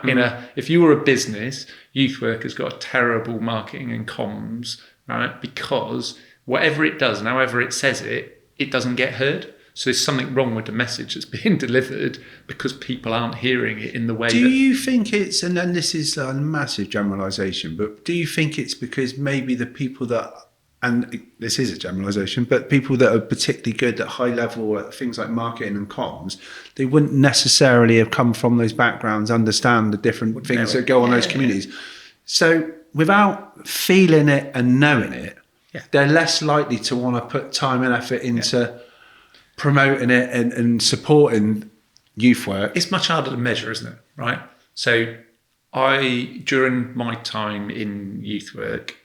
If you were a business, youth work has got a terrible marketing and comms, right? Because whatever it does and however it says it, it doesn't get heard. So there's something wrong with the message that's being delivered because people aren't hearing it in the way. Do you think it's, and then this is a massive generalisation, but do you think it's because maybe the people that, and this is a generalisation, but people that are particularly good at high level at things like marketing and comms, they wouldn't necessarily have come from those backgrounds, understand the different things that go on those communities. So without feeling it and knowing it, they're less likely to want to put time and effort into promoting it and supporting youth work. It's much harder to measure, isn't it? Right. So during my time in youth work,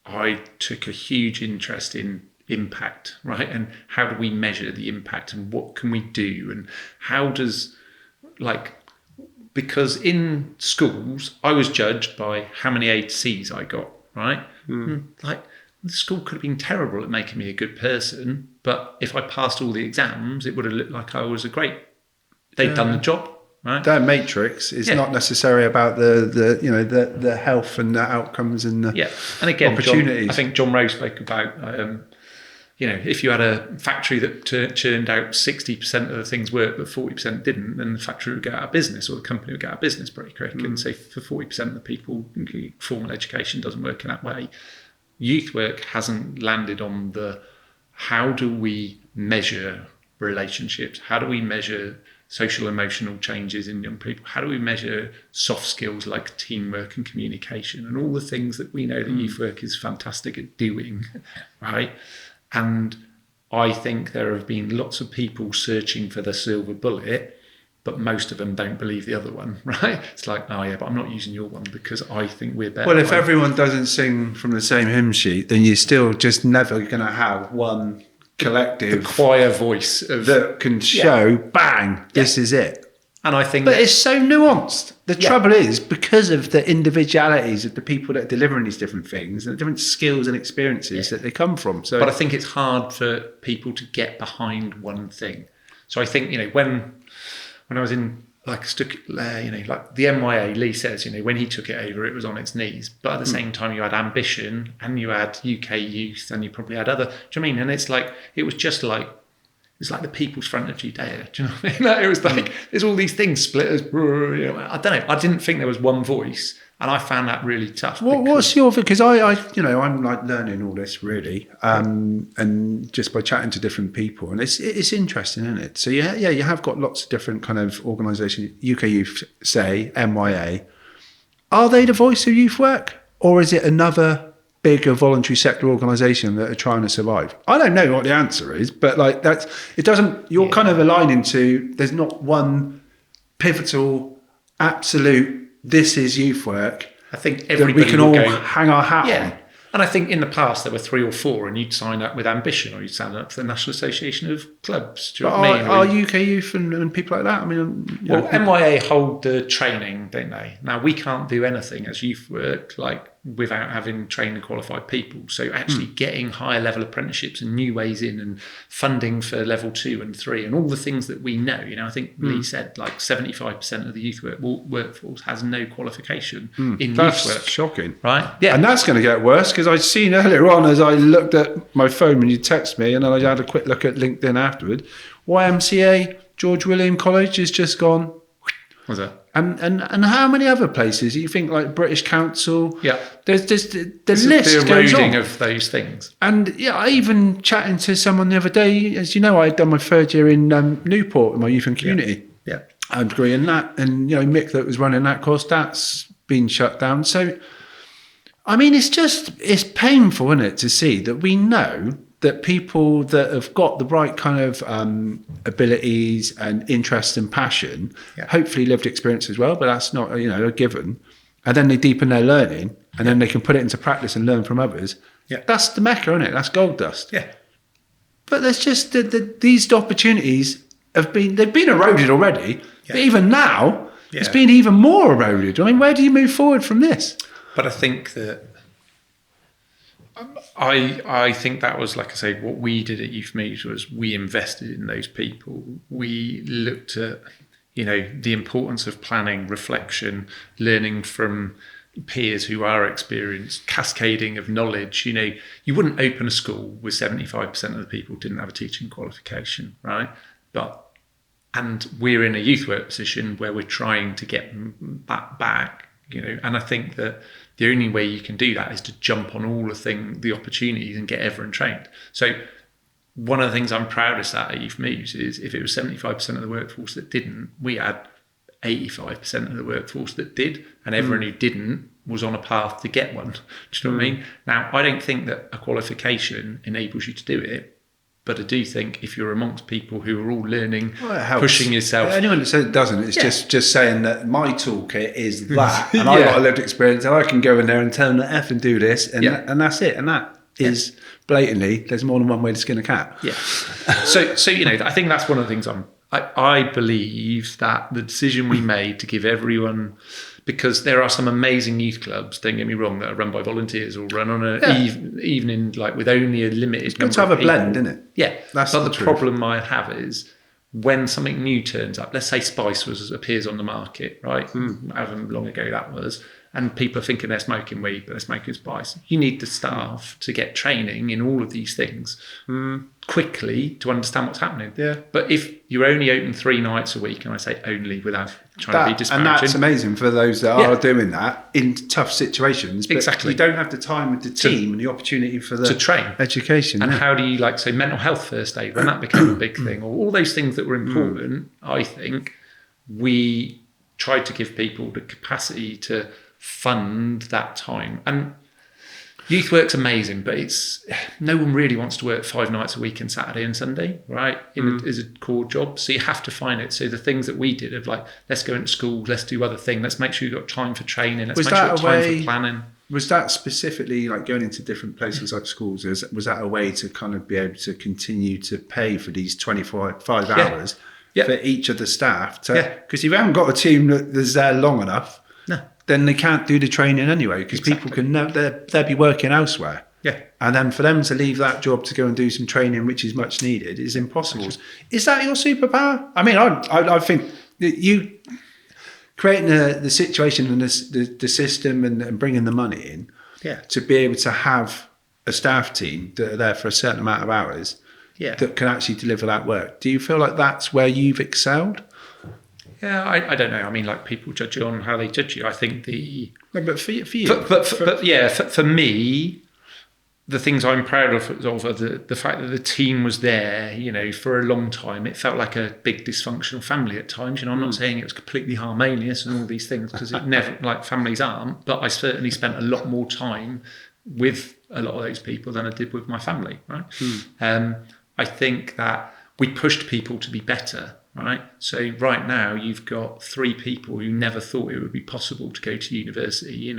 I took a huge interest in impact, right? And how do we measure the impact and what can we do? And how does, because in schools, I was judged by how many A to C's I got, right? The school could have been terrible at making me a good person, but if I passed all the exams, it would have looked like I was they'd done the job, right? Their matrix is not necessarily about the health and the outcomes and the and again, opportunities. I think John Rose spoke about, if you had a factory that churned out 60% of the things worked, but 40% didn't, then the factory would go out of business, or the company would go out of business pretty quickly. And so for 40% of the people, formal education doesn't work in that way. Youth work hasn't landed on how do we measure relationships? How do we measure social emotional changes in young people? How do we measure soft skills like teamwork and communication and all the things that we know that youth work is fantastic at doing, right? And I think there have been lots of people searching for the silver bullet, but most of them don't believe the other one, right? It's like, but I'm not using your one because I think we're better. Well, if everyone doesn't sing from the same hymn sheet, then you're still just never going to have one collective choir voice that can show, bang, this is it. And I think, but it's so nuanced. The trouble is, because of the individualities of the people that are delivering these different things and the different skills and experiences that they come from. So, but I think it's hard for people to get behind one thing. So I think when I was in the MYA, Lee says, when he took it over, it was on its knees. But at the same time, you had ambition and you had UK youth and you probably had other. Do you know what I mean? And it's like, it was like the People's Front of Judea. Do you know what I mean? It was like, there's all these things split as, I don't know. I didn't think there was one voice. And I found that really tough. What's your, because I'm like learning all this really, and just by chatting to different people, and it's interesting, isn't it? So you have got lots of different kind of organisations. UK Youth, say MYA, are they the voice of youth work, or is it another bigger voluntary sector organisation that are trying to survive? I don't know what the answer is, but you're kind of aligning to. There's not one pivotal, absolute. This is youth work. I think everybody that we can all hang our hat on. And I think in the past there were 3 or 4, and you'd sign up with Ambition, or you'd sign up for the National Association of Clubs. Do you know what I mean? Are UK Youth and people like that? I mean, well, MYA hold the training, don't they? Now, we can't do anything as youth work without having trained and qualified people. So actually getting higher level apprenticeships and new ways in, and funding for level 2 and 3, and all the things that we know. I think Lee said 75% of the youth workforce has no qualification in that's youth work. Shocking, right? Yeah, and that's going to get worse, because I'd seen earlier on, as I looked at my phone when you texted me, and then I had a quick look at LinkedIn afterward. YMCA George William College has just gone. Was that? And how many other places? You think like British Council? Yeah. There's the list the goes eroding on. of those things. And yeah, I even chatting to someone the other day. As you know, I had done my 3rd year in Newport in my youth and community degree in that, and Mick that was running that course, that's been shut down. So, I mean, it's painful, isn't it, to see that we know that people that have got the right kind of abilities and interest and passion, hopefully lived experience as well, but that's not a given. And then they deepen their learning, and then they can put it into practice and learn from others. Yeah, that's the mecca, isn't it? That's gold dust. Yeah. But there's just these opportunities they've been eroded already. Yeah. But even now, it's been even more eroded. I mean, where do you move forward from this? But I think that. I think that was, like I say, what we did at Youth Meet was we invested in those people. We looked at, the importance of planning, reflection, learning from peers who are experienced, cascading of knowledge. You wouldn't open a school with 75% of the people didn't have a teaching qualification, right? And we're in a youth work position where we're trying to get that back, and I think that the only way you can do that is to jump on all the opportunities and get everyone trained. So one of the things I'm proudest at Youth Moves is if it was 75% of the workforce that didn't, we had 85% of the workforce that did, and everyone who didn't was on a path to get one. Do you know what I mean? Now, I don't think that a qualification enables you to do it, but I do think if you're amongst people who are all learning, pushing yourself. Anyone that says it doesn't, it's just saying that my toolkit is that, and I've got a lived experience, and I can go in there and tell them to F and do this, and that's it. And that is blatantly, there's more than one way to skin a cat. Yeah. So I think that's one of the things I believe that the decision we made to give everyone, because there are some amazing youth clubs, don't get me wrong, that are run by volunteers or run on an evening with only a limited it's number good to have of a blend, isn't it? Yeah. That's but the the problem I have is when something new turns up, let's say Spice appears on the market, right? However long ago that was, and people are thinking they're smoking weed, but they're smoking Spice. You need the staff to get training in all of these things quickly to understand what's happening. Yeah. But if you're only open 3 nights a week, and I say only without trying to be disparaging. And that's amazing for those that are doing that in tough situations. But exactly. You don't have the time with the team and the opportunity for the to train education. And how do you mental health first aid, when that became a big thing, or all those things that were important, I think we tried to give people the capacity to fund that time. And youth work's amazing, but no one really wants to work 5 nights a week and Saturday and Sunday, right? Is a core job. So you have to find it. So the things that we did of let's go into school, let's do other things, let's make sure you've got time for training, let's make sure you've got time for planning. Was that specifically going into different places like schools? Was that a way to kind of be able to continue to pay for these 25 hours for each of the staff? Because if you haven't got a team that's there long enough, then they can't do the training anyway, because people they'll be working elsewhere. Yeah. And then for them to leave that job to go and do some training, which is much needed, is impossible. Is that your superpower? I mean, I think that you creating the situation and the system and bringing the money in to be able to have a staff team that are there for a certain amount of hours that can actually deliver that work. Do you feel like that's where you've excelled? Yeah, I don't know. I mean, people judge you on how they judge you. I think but for you, for me, the things I'm proud of are the fact that the team was there, for a long time. It felt like a big dysfunctional family at times. I'm not saying it was completely harmonious and all these things, because it never, families aren't. But I certainly spent a lot more time with a lot of those people than I did with my family. Right? I think that we pushed people to be better. right? So right now you've got 3 people who never thought it would be possible to go to university.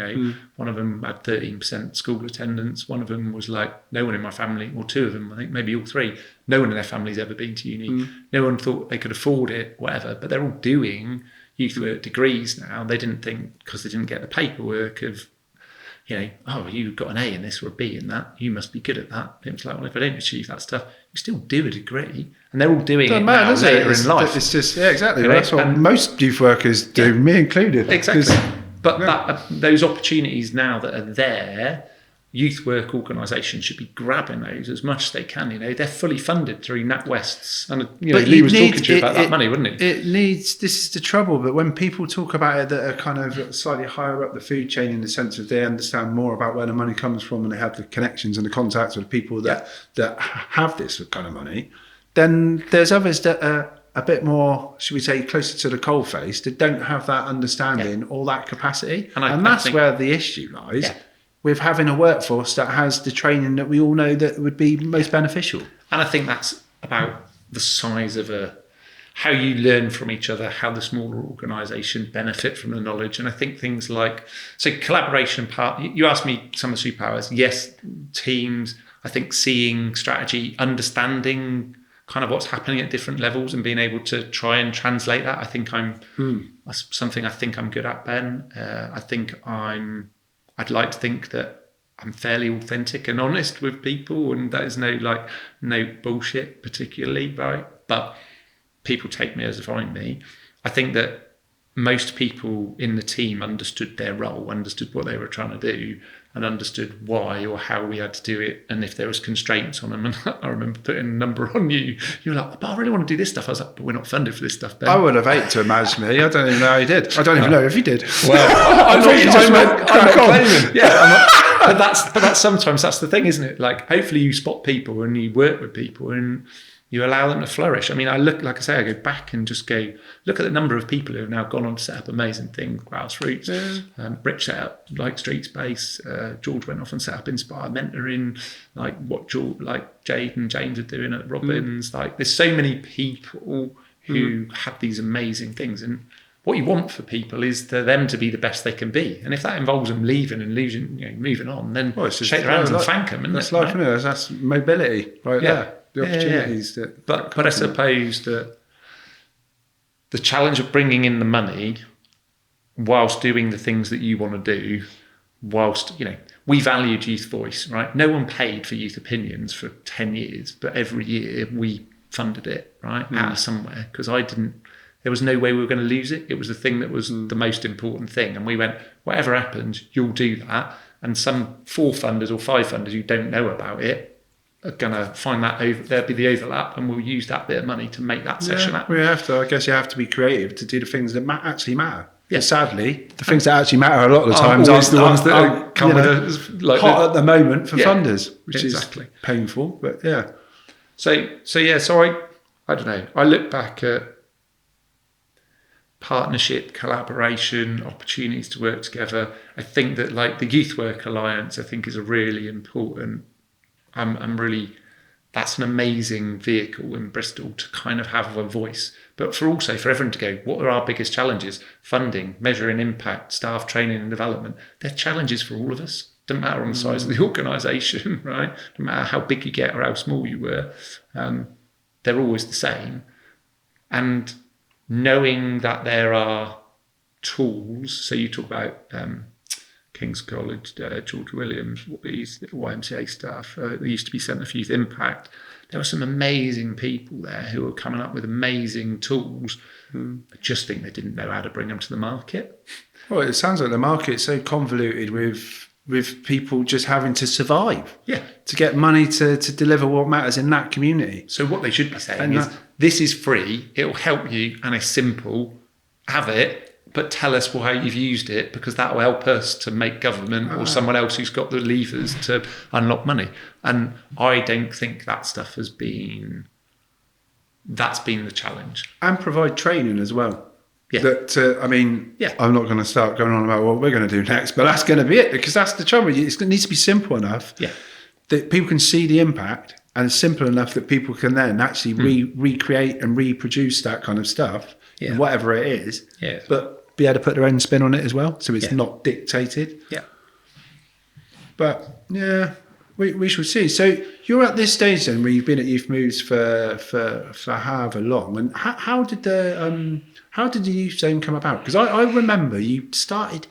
One of them had 13% school attendance. One of them was like, no one in my family, or 2 of them, I think maybe all 3, no one in their family's ever been to uni. No one thought they could afford it, whatever. But they're all doing youth work degrees now. They didn't think, because they didn't get the paperwork of, oh, you got an A in this or a B in that, you must be good at that. It was like, well, if I don't achieve that stuff, you still do a degree. And they're all doing it now later in life. It's just, exactly. That's what most youth workers do, me included. Exactly. But those opportunities now that are there, youth work organisations should be grabbing those as much as they can. They're fully funded through NatWest's. And Lee was talking to you about that money, wasn't he? This is the trouble, but when people talk about it that are kind of slightly higher up the food chain, in the sense of they understand more about where the money comes from and they have the connections and the contacts with people that have this kind of money, then there's others that are a bit more, should we say, closer to the coalface, that don't have that understanding or that capacity. And that's where the issue lies. Yeah. With having a workforce that has the training that we all know that would be most beneficial. And I think that's about the size of how you learn from each other, how the smaller organisation benefit from the knowledge. And I think things like, so collaboration part, you asked me some of the superpowers. Yes, teams, I think seeing strategy, understanding kind of what's happening at different levels and being able to try and translate that. I think that's something I think I'm good at, Ben. I'd like to think that I'm fairly authentic and honest with people, and that is no bullshit particularly, right? But people take me as they find me. I think that most people in the team understood their role, understood what they were trying to do, and understood why or how we had to do it, and if there was constraints on them. And I remember putting a number on you. You were like, but I really want to do this stuff. I was like, but we're not funded for this stuff, Ben. I would have hated to manage me. I don't even know how you did. I don't even know if you did. Well, I'm not claiming. Yeah, but that's sometimes that's the thing, isn't it? Like, hopefully you spot people and you work with people and you allow them to flourish. I mean, I go back and just look at the number of people who have now gone on to set up amazing things, grassroots. Rich set up like Street Space. George went off and set up Inspire Mentoring, like what Jade and James are doing at Robbins. Like, there's so many people who have these amazing things, and what you want for people is for them to be the best they can be. And if that involves them leaving and moving on, then shake their hands and thank them. That's life, right? That's mobility right there. The opportunities that. But I suppose that the challenge of bringing in the money whilst doing the things that you want to do, whilst, we valued youth voice, right? No one paid for youth opinions for 10 years, but every year we funded it, right? Out of somewhere, because there was no way we were going to lose it. It was the thing that was the most important thing. And we went, whatever happens, you'll do that. And some 4 funders or 5 funders who don't know about it are going to find that there'll be the overlap, and we'll use that bit of money to make that session happen. I guess you have to be creative to do the things that actually matter. Yeah. Sadly, the things that actually matter a lot of the times aren't the ones that are kind of hot at the moment for funders, which is painful. But yeah. So I don't know. I look back at partnership, collaboration, opportunities to work together. I think that the Youth Work Alliance, I think, is a really important. That's an amazing vehicle in Bristol to kind of have a voice, but for everyone to go, what are our biggest challenges? Funding, measuring impact, staff training and development. They're challenges for all of us. Doesn't matter on the size of the organisation, right? Doesn't matter how big you get or how small you were. They're always the same. And knowing that there are tools, so you talk about King's College, George Williams, his YMCA staff, there used to be Centre for Youth Impact. There were some amazing people there who were coming up with amazing tools. I just think they didn't know how to bring them to the market. Well, it sounds like the market's so convoluted with people just having to survive. Yeah. To get money to deliver what matters in that community. So what they should be saying is, this is free, it'll help you, and it's simple, have it, but tell us how you've used it, because that will help us to make government or someone else who's got the levers to unlock money. And I don't think that stuff that's been the challenge. And provide training as well. Yeah. I'm not going to start going on about what we're going to do next, but that's going to be it, because that's the trouble. It needs to be simple enough that people can see the impact and simple enough that people can then actually recreate and reproduce that kind of stuff, whatever it is, but be able to put their own spin on it as well, so it's not dictated. Yeah. But yeah, we shall see. So you're at this stage then, where you've been at Youth Moves for however long, and how did the Youth Zone come about? Because I remember you started.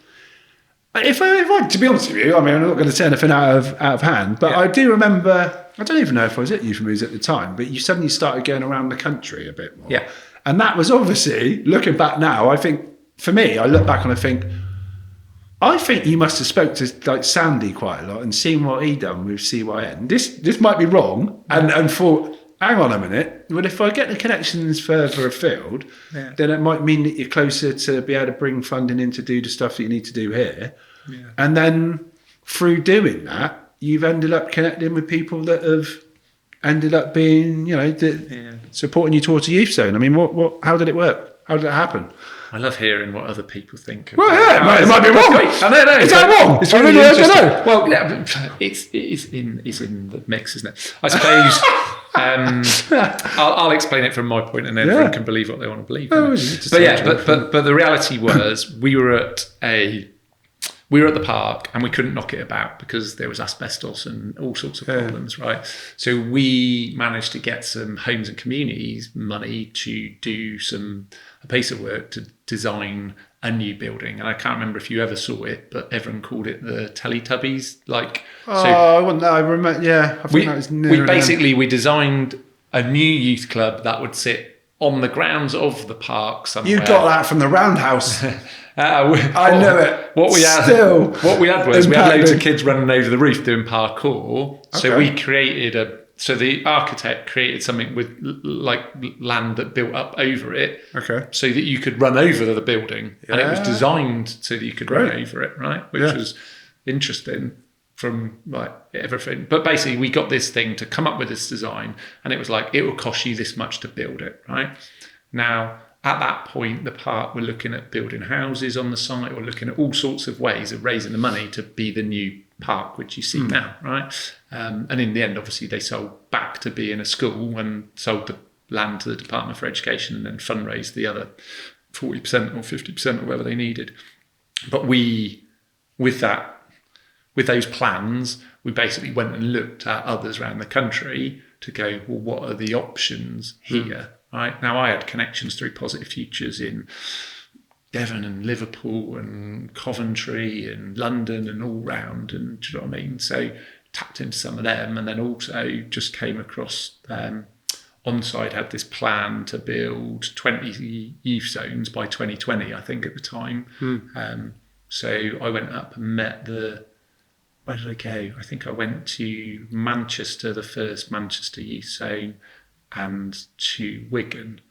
If I, to be honest with you, I mean, I'm not going to say anything out of hand, but I do remember. I don't even know if I was at Youth Moves at the time, but you suddenly started going around the country a bit more. Yeah. And that was obviously, looking back now, I think, for me, I look back and I think you must have spoke to like Sandy quite a lot and seen what he done with CYN. This might be wrong, and thought, hang on a minute, well, if I get the connections further afield, then it might mean that you're closer to be able to bring funding in to do the stuff that you need to do here. Yeah. And then through doing that, you've ended up connecting with people that have ended up being, supporting you towards the Youth Zone. I mean, how did it work? How did it happen? I love hearing what other people think. Well, yeah, it might be wrong. I don't know. Is that wrong? It's really interesting. Well, yeah, it's in the mix, isn't it? I suppose I'll explain it from my point, and everyone can believe what they want to believe. But the reality was we were at the park and we couldn't knock it about because there was asbestos and all sorts of problems, right? So we managed to get some homes and communities money to do a piece of work to design a new building. And I can't remember if you ever saw it, but everyone called it the Teletubbies. I wouldn't know. I remember, I think that was we designed a new youth club that would sit on the grounds of the park somewhere. You got that from the Roundhouse. I know it. What we had was we had loads of kids running over the roof doing parkour. Okay. So we created the architect created something with like land that built up over it. Okay. So that you could run over the building. Yeah. And it was designed so that you could run over it, right? Which was interesting from like everything. But basically we got this thing to come up with this design, and it was like, it will cost you this much to build it, right? Now, at that point, the park were looking at building houses on the site, or looking at all sorts of ways of raising the money to be the new park, which you see now, right? And in the end, obviously, they sold back to being a school and sold the land to the Department for Education, and then fundraised the other 40% or 50% or whatever they needed. But with those plans, we basically went and looked at others around the country to go, well, what are the options here? Right. Now, I had connections through Positive Futures in Devon and Liverpool and Coventry and London and all round, and do you know what I mean? So tapped into some of them, and then also just came across Onside had this plan to build 20 youth zones by 2020, I think at the time. So I went up and met where did I go? I think I went to Manchester, the first Manchester youth zone, and to Wigan.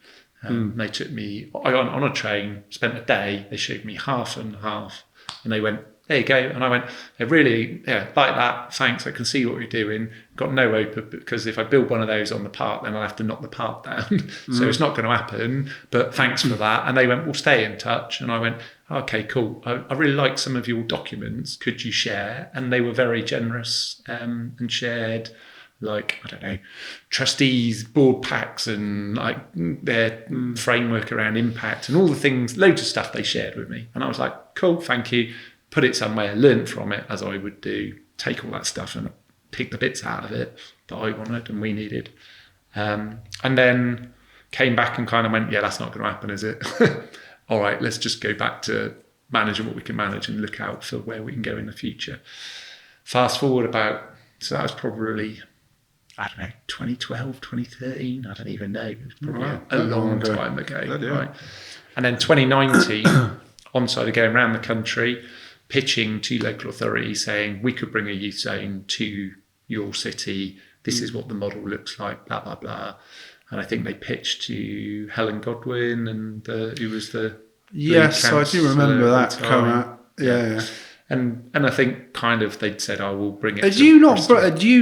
They took me on a train, spent a day, they showed me half and half, and they went, there you go. And I went, they really, like that, thanks, I can see what you're doing. Got no hope, because if I build one of those on the park, then I'll have to knock the park down. So it's not going to happen, but thanks for that. And they went, we'll stay in touch. And I went, okay, cool. I really like some of your documents. Could you share? And they were very generous and shared, like, I don't know, trustees, board packs, and like their framework around impact and all the things, loads of stuff they shared with me. And I was like, cool, thank you. Put it somewhere, learn from it as I would do, take all that stuff and pick the bits out of it that I wanted and we needed. And then came back and kind of went, yeah, that's not going to happen, is it? All right, let's just go back to managing what we can manage and look out for where we can go in the future. Fast forward so that was probably, I don't know, 2012, 2013, I don't even know. It was probably a long time ago. Right? And then 2019, Onside of going around the country, pitching to local authorities saying, we could bring a youth zone to your city. This is what the model looks like, blah, blah, blah. And I think they pitched to Helen Godwin, and who was the Yes, I do remember that come out. Yeah. And I think kind of they'd said, "I will bring it." Had you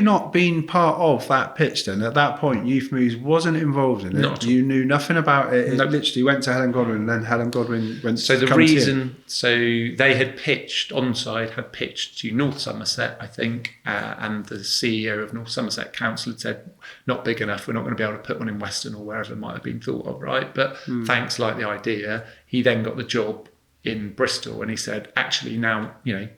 not been part of that pitch then? At that point, Youth Moves wasn't involved in it. Not at all. You knew nothing about it. It No. literally went to Helen Godwin, and then Helen Godwin went. So the come to you. reason, so they had pitched, Onside had pitched to North Somerset, I think, and the CEO of North Somerset Council had said, not big enough, we're not going to be able to put one in Weston or wherever it might have been thought of, right? But thanks, like the idea, he then got the job in Bristol, and he said, actually now,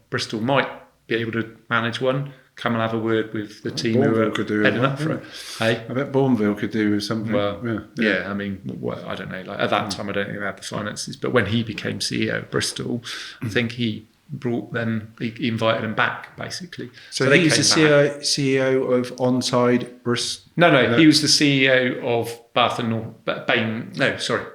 Bristol might be able to manage one. Come and have a word with the team who are heading up for it. Hey? I bet Bourneville could do with something. Well, yeah. I mean, I don't know. Like at that time, I don't think they had the finances. But when he became CEO of Bristol, I think he invited him back, basically. So he was the CEO of Onside Bristol. No, he was the CEO of Bath and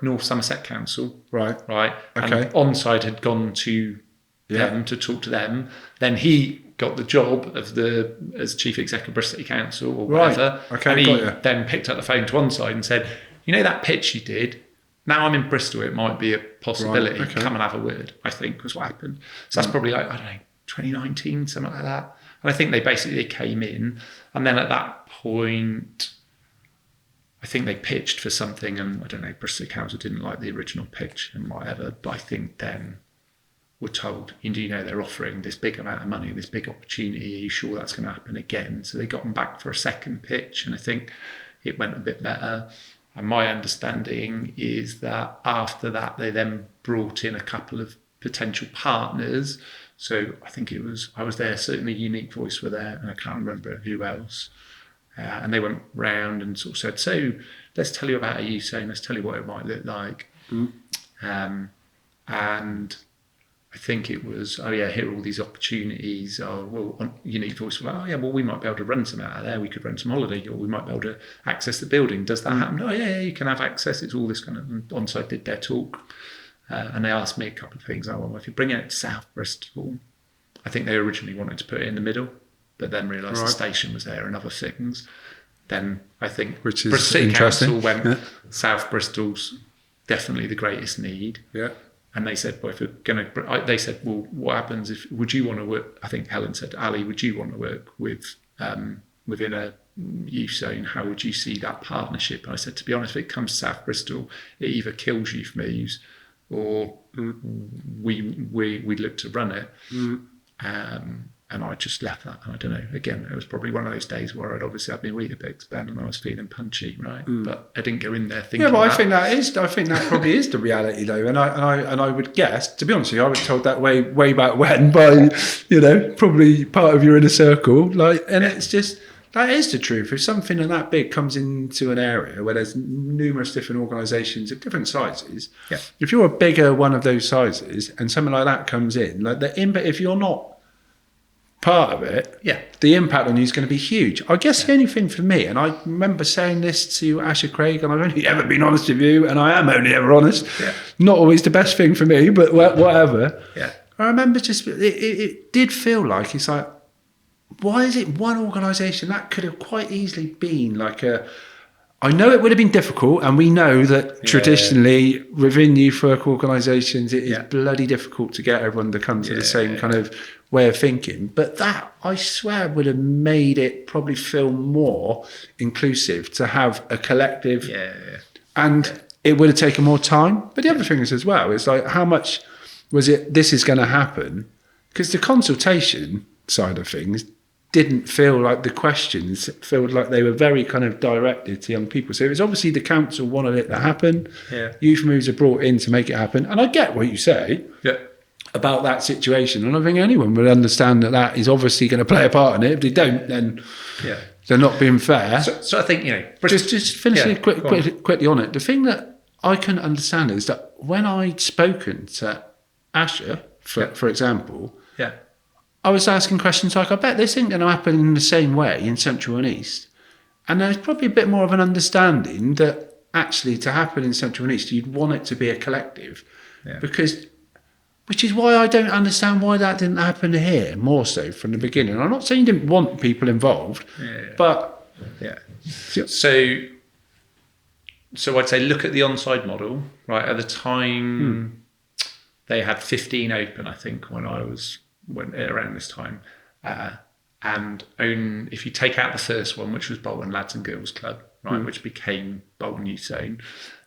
North Somerset Council. Right. Okay. And Onside had gone to them to talk to them. Then he got the job as chief exec of Bristol City Council or whatever. Right. Okay, and he then picked up the phone to Onside and said, that pitch you did, now I'm in Bristol, it might be a possibility. Right, okay. Come and have a word, I think was what happened. So that's probably 2019, something like that. And I think they basically came in, and then at that point, I think they pitched for something, and I don't know, Bristol Council didn't like the original pitch and whatever, but I think then were told, they're offering this big amount of money, this big opportunity, are you sure that's going to happen again? So they got them back for a second pitch, and I think it went a bit better. And my understanding is that after that, they then brought in a couple of potential partners. So I think I was there, certainly Unique Voice were there, and I can't remember who else. And they went round and sort of said, so let's tell you about a youth zone, let's tell you what it might look like. And I think it was, here are all these opportunities. Unique Voice were like, we might be able to run some out of there. We could run some holiday, or we might be able to access the building. Does that happen? Oh, yeah, you can have access. It's all this kind of, Onside did their talk. And they asked me a couple of things. If you bring it to South Bristol, I think they originally wanted to put it in the middle, but then realised the station was there and other things. Then I think Bristol City Council went, South Bristol's definitely the greatest need. Yeah. And they said, if we're going to, they said, well, what happens would you want to work? I think Helen said, Ali, would you want to work with within a youth zone? How would you see that partnership? And I said, to be honest, if it comes to South Bristol, it either kills Youth Moves or we look to run it. And I just left that. I don't know. Again, it was probably one of those days where I'd obviously had my Weetabix Ben and I was feeling punchy, right? But I didn't go in there thinking. Yeah, but I think that probably is the reality though. And I would guess, to be honest with you, I was told that way back when by, probably part of your inner circle. It's just that is the truth. If something that big comes into an area where there's numerous different organisations of different sizes, if you're a bigger one of those sizes and something like that comes in, if you're not part of it, the impact on you is going to be huge. I guess the only thing for me, and I remember saying this to Asher Craig, and I've only ever been honest with you, and I am only ever honest. Not always the best thing for me, but whatever. I remember it did feel like it's like, why is it one organisation that could have quite easily been like I know it would have been difficult, and we know that traditionally within youth work organisations, it is bloody difficult to get everyone to come to the same kind of way of thinking. But that, I swear, would have made it probably feel more inclusive to have a collective. And it would have taken more time. But the other thing is as well, it's like, how much was it, this is going to happen? Because the consultation side of things didn't feel like the questions, felt like they were very kind of directed to young people. So it was obviously the council wanted it to happen. Youth Moves are brought in to make it happen. And I get what you say about that situation. And I think anyone would understand that is obviously going to play a part in it. If they don't, then they're not being fair. So I think, just finishing quickly on it. The thing that I couldn't understand is that when I'd spoken to Asher, for example, I was asking questions like, I bet this isn't going to happen in the same way in Central and East. And there's probably a bit more of an understanding that actually to happen in Central and East, you'd want it to be a collective. Which is why I don't understand why that didn't happen here more so from the beginning. I'm not saying you didn't want people involved, but... So I'd say look at the Onside model, right? At the time, they had 15 open, I think, when I was around this time. And if you take out the first one, which was Bolton Lads and Girls Club, right, which became Bolton Youth Zone,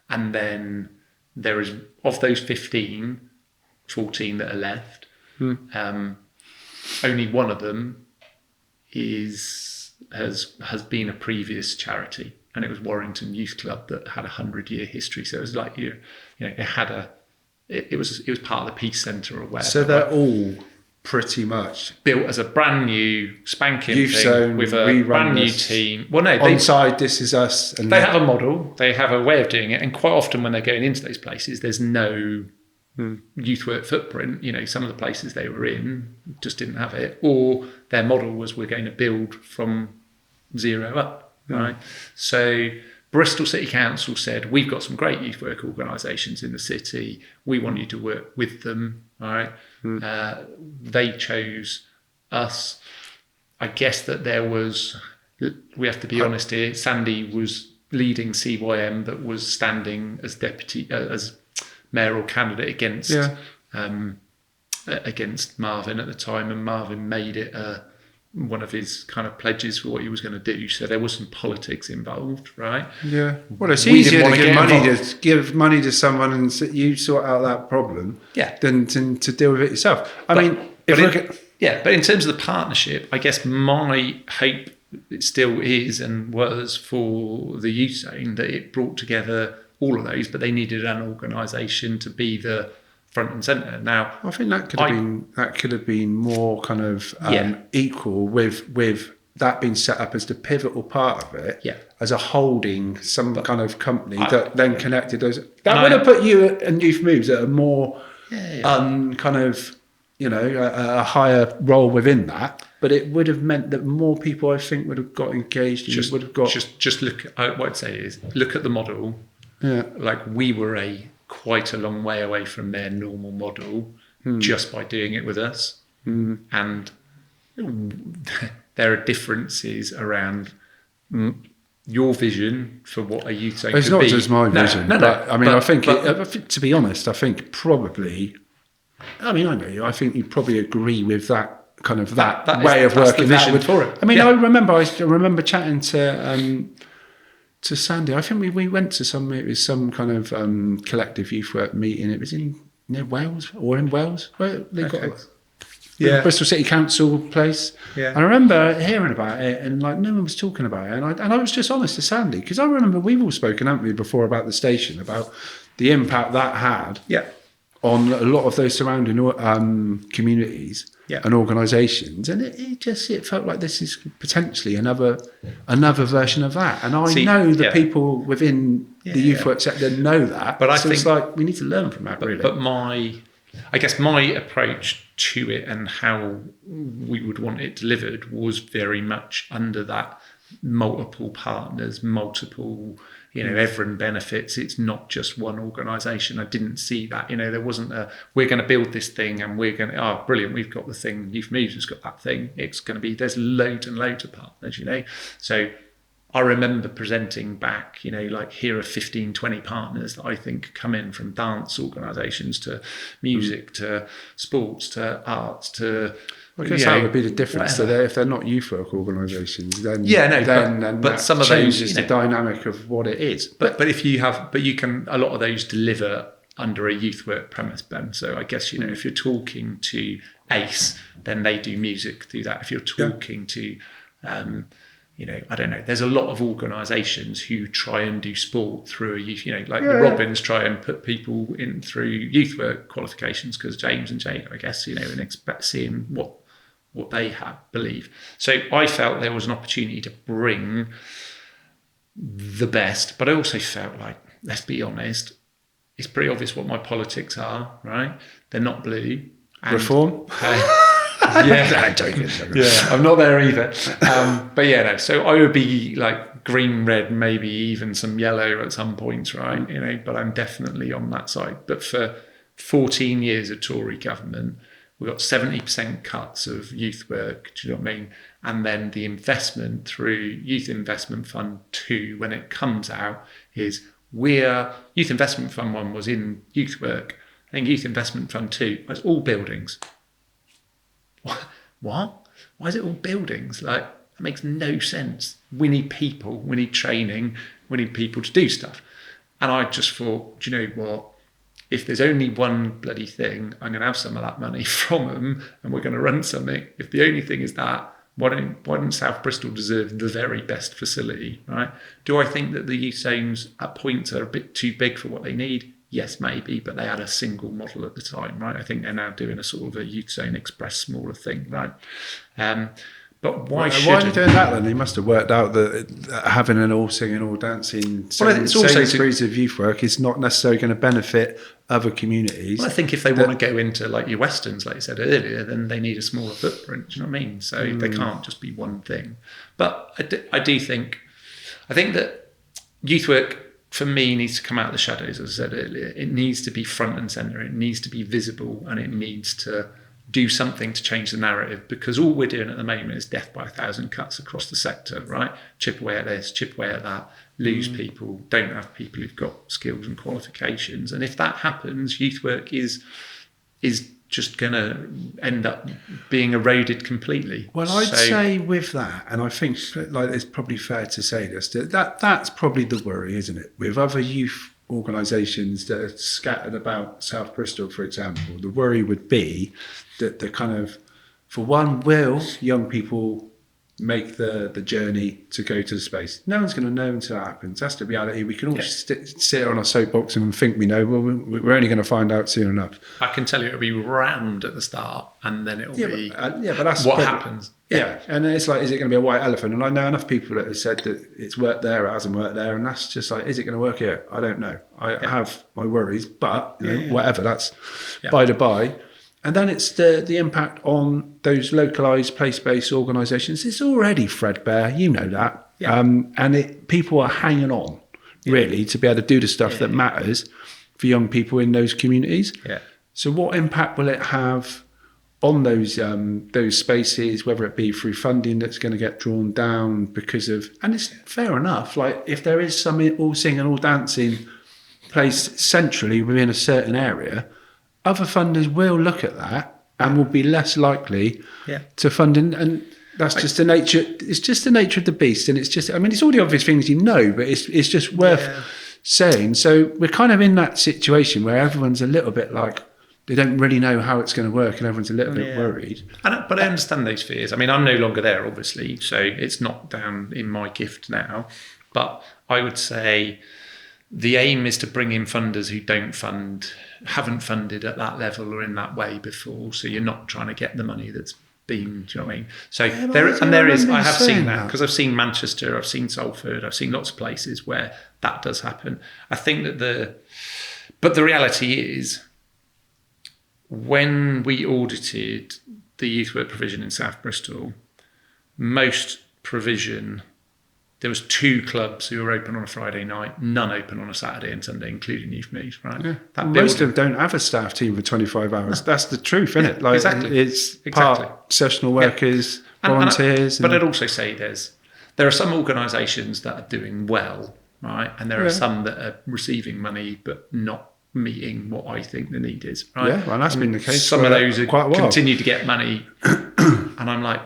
and then there is, of those 15, 14 that are left, only one of them has been a previous charity, and it was Warrington Youth Club that had a 100-year history. So it was like it was part of the Peace Centre or whatever. So they're all pretty much built as a brand new spanking youth thing zone with a brand new team. Well, no, onside. This is us. And they have a model. They have a way of doing it, and quite often when they're going into those places, there's no youth work footprint. Some of the places they were in just didn't have it, or their model was we're going to build from zero up. Right. So Bristol City Council said, we've got some great youth work organisations in the city. We want you to work with them. Right. They chose us. I guess that we have to be honest here, Sandy was leading CYM that was standing as as mayoral candidate against Marvin at the time, and Marvin made it one of his kind of pledges for what he was going to do. So there was some politics involved, right? Yeah. Well, it's easier to give money to someone and you sort out that problem than to deal with it yourself. But in terms of the partnership, I guess my hope, it still is and was, for the youth zone, that it brought together all of those, but they needed an organisation to be the front and centre. Now, I think that could have been more kind of equal with that being set up as the pivotal part of it, as a holding, kind of company that then connected those. That would have put you and Youth Moves at a more kind of a higher role within that. But it would have meant that more people, I think, would have got engaged. And would have got just look. What I'd say is look at the model. Yeah, like we were quite a long way away from their normal model just by doing it with us. And there are differences around your vision for what a youth zone could be. It's not just my vision. But I mean, I think, to be honest, I think probably, I know you, I think you probably agree with that kind of that way of working. The vision for it. I mean, I remember chatting to Sandy. I think we went to some kind of collective youth work meeting. It was near Wales or in Wales, where they got the Bristol City Council place. Yeah. And I remember hearing about it, and like no one was talking about it. And I was just honest to Sandy, because I remember we've all spoken, haven't we, before about the station, about the impact that had on a lot of those surrounding communities and organisations, and it felt like this is potentially another version of that. And I know the people within the youth work sector know that, but I think it's like we need to learn from that, really. But I guess my approach to it and how we would want it delivered was very much under that multiple partners, everyone benefits. It's not just one organisation. I didn't see that. There wasn't we're going to build this thing and we're going to, brilliant, we've got the thing, Youth Moves has got that thing. It's going to be, there's loads and loads of partners, So I remember presenting back, here are 15, 20 partners that I think come in, from dance organisations to music to sports to arts to... I guess that would be the difference. So if they're not youth work organisations, then but some of those changes the dynamic of what it is. But you can, a lot of those deliver under a youth work premise, Ben. So I guess if you're talking to ACE, then they do music through that. If you're talking to I don't know. There's a lot of organisations who try and do sport through a youth, the Robins try and put people in through youth work qualifications, because James and Jane, I guess, and expect seeing what they believe. So I felt there was an opportunity to bring the best, but I also felt like, let's be honest, it's pretty obvious what my politics are, right? They're not blue. Reform? I'm joking. I'm not there either. So I would be like green, red, maybe even some yellow at some points, right? But I'm definitely on that side. But for 14 years of Tory government, we got 70% cuts of youth work, do you know what I mean? And then the investment through Youth Investment Fund 2, when it comes out, is Youth Investment Fund 1 was in youth work. I think Youth Investment Fund 2 was all buildings. What? Why is it all buildings? Like, that makes no sense. We need people, we need training, we need people to do stuff. And I just thought, do you know what? If there's only one bloody thing, I'm going to have some of that money from them and we're going to run something. If the only thing is that, why don't South Bristol deserve the very best facility, right? Do I think that the youth zones at points are a bit too big for what they need? Yes, maybe, but they had a single model at the time, right? I think they're now doing a sort of a youth zone express smaller thing, right? But why are they doing that then? They must have worked out that having an all singing, all dancing series of youth work is not necessarily going to benefit other communities. Well, I think if they want to go into like your westerns, like you said earlier, then they need a smaller footprint. Do you know what I mean? So they can't just be one thing. But I think that youth work for me needs to come out of the shadows, as I said earlier. It needs to be front and centre. It needs to be visible, and it needs to do something to change the narrative, because all we're doing at the moment is death by 1,000 cuts across the sector, right? Chip away at this, chip away at that, lose people, don't have people who've got skills and qualifications. And if that happens, youth work is just going to end up being eroded completely. Well, I'd say with that, and I think like it's probably fair to say this, that's probably the worry, isn't it? With other youth organisations that are scattered about South Bristol, for example, the worry would be that the kind of, for one, will young people make the journey to go to the space? No one's going to know until it happens. That's the reality. We can all sit on our soapbox and think we know. Well, we're only going to find out soon enough. I can tell you it'll be rammed at the start, and then it'll be but that's what happens. Yeah, and it's like, is it going to be a white elephant? And I know enough people that have said that it's worked there, it hasn't worked there, and that's just like, is it going to work here? I don't know. I have my worries, but whatever, that's by the by. And then it's the impact on those localised place-based organisations. It's already threadbare, you know that. Yeah. And people are hanging on, really, to be able to do the stuff that matters for young people in those communities. Yeah. So what impact will it have on those spaces, whether it be through funding that's going to get drawn down because of... And it's fair enough, like if there is some all singing, all dancing placed centrally within a certain area, other funders will look at that and will be less likely to fund in, and that's just the nature. It's just the nature of the beast, and it's just. I mean, it's all the obvious things you know, but it's just worth saying. So we're kind of in that situation where everyone's a little bit like they don't really know how it's going to work, and everyone's a little bit worried. But I understand those fears. I mean, I'm no longer there, obviously, so it's not down in my gift now. But I would say the aim is to bring in funders who haven't funded at that level or in that way before. So you're not trying to get the money that's been, do you know what I mean? So I have seen that, because I've seen Manchester, I've seen Salford, I've seen lots of places where that does happen. I think that but the reality is, when we audited the youth work provision in South Bristol, most provision, there was 2 clubs who were open on a Friday night, none open on a Saturday and Sunday, including youth meet, right? Yeah. Most of them don't have a staff team for 25 hours. That's the truth, isn't it? Like, exactly. It's part sessional workers, volunteers. But I'd also say there are some organisations that are doing well, right? And there are some that are receiving money but not meeting what I think the need is, right? Yeah, well, that's been the case. Some of those continue to get money, and I'm like,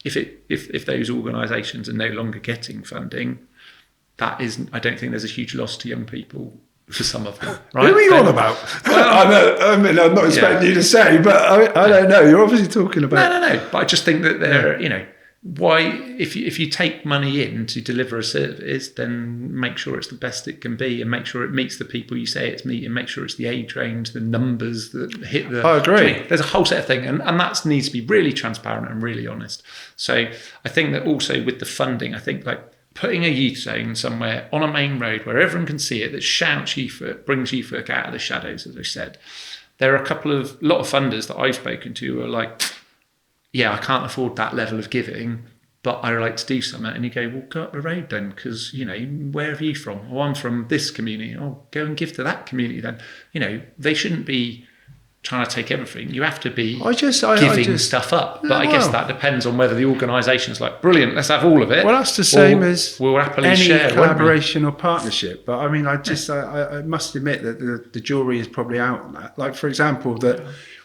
if those organisations are no longer getting funding, I don't think there's a huge loss to young people for some of them. Right? Who are you on about? Well, I'm not expecting you to say, but I don't know. You're obviously talking about... No. But I just think that why, if you take money in to deliver a service, then make sure it's the best it can be, and make sure it meets the people you say it's meeting, make sure it's the age range, the numbers that hit the... I agree. There's a whole set of things, and that needs to be really transparent and really honest. So I think that also with the funding, I think like putting a youth zone somewhere on a main road where everyone can see it, that shouts youth work, brings youth work out of the shadows, as I said. There are a lot of funders that I've spoken to who are like, I can't afford that level of giving, but I like to do something. And you go, well, go up the road then, because, where are you from? Oh, I'm from this community. Oh, go and give to that community then. They shouldn't be trying to take everything. You have to be giving stuff up. But I guess that depends on whether the organisation's like, brilliant, let's have all of it. Well, that's the same as we'll happily any share, collaboration or partnership. But I mean, I must admit that the jury is probably out on that. Like, for example, that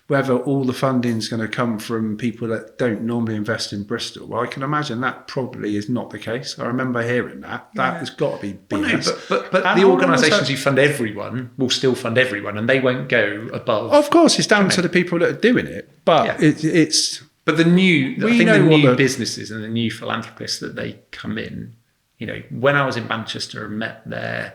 whether all the funding's going to come from people that don't normally invest in Bristol. Well, I can imagine that probably is not the case. I remember hearing that. That has got to be BS. Well, no, but the organisations who fund everyone will still fund everyone, and they won't go above. Of course, it's down to the people that are doing it, but it's. But the new businesses and the new philanthropists that they come in, when I was in Manchester and met their,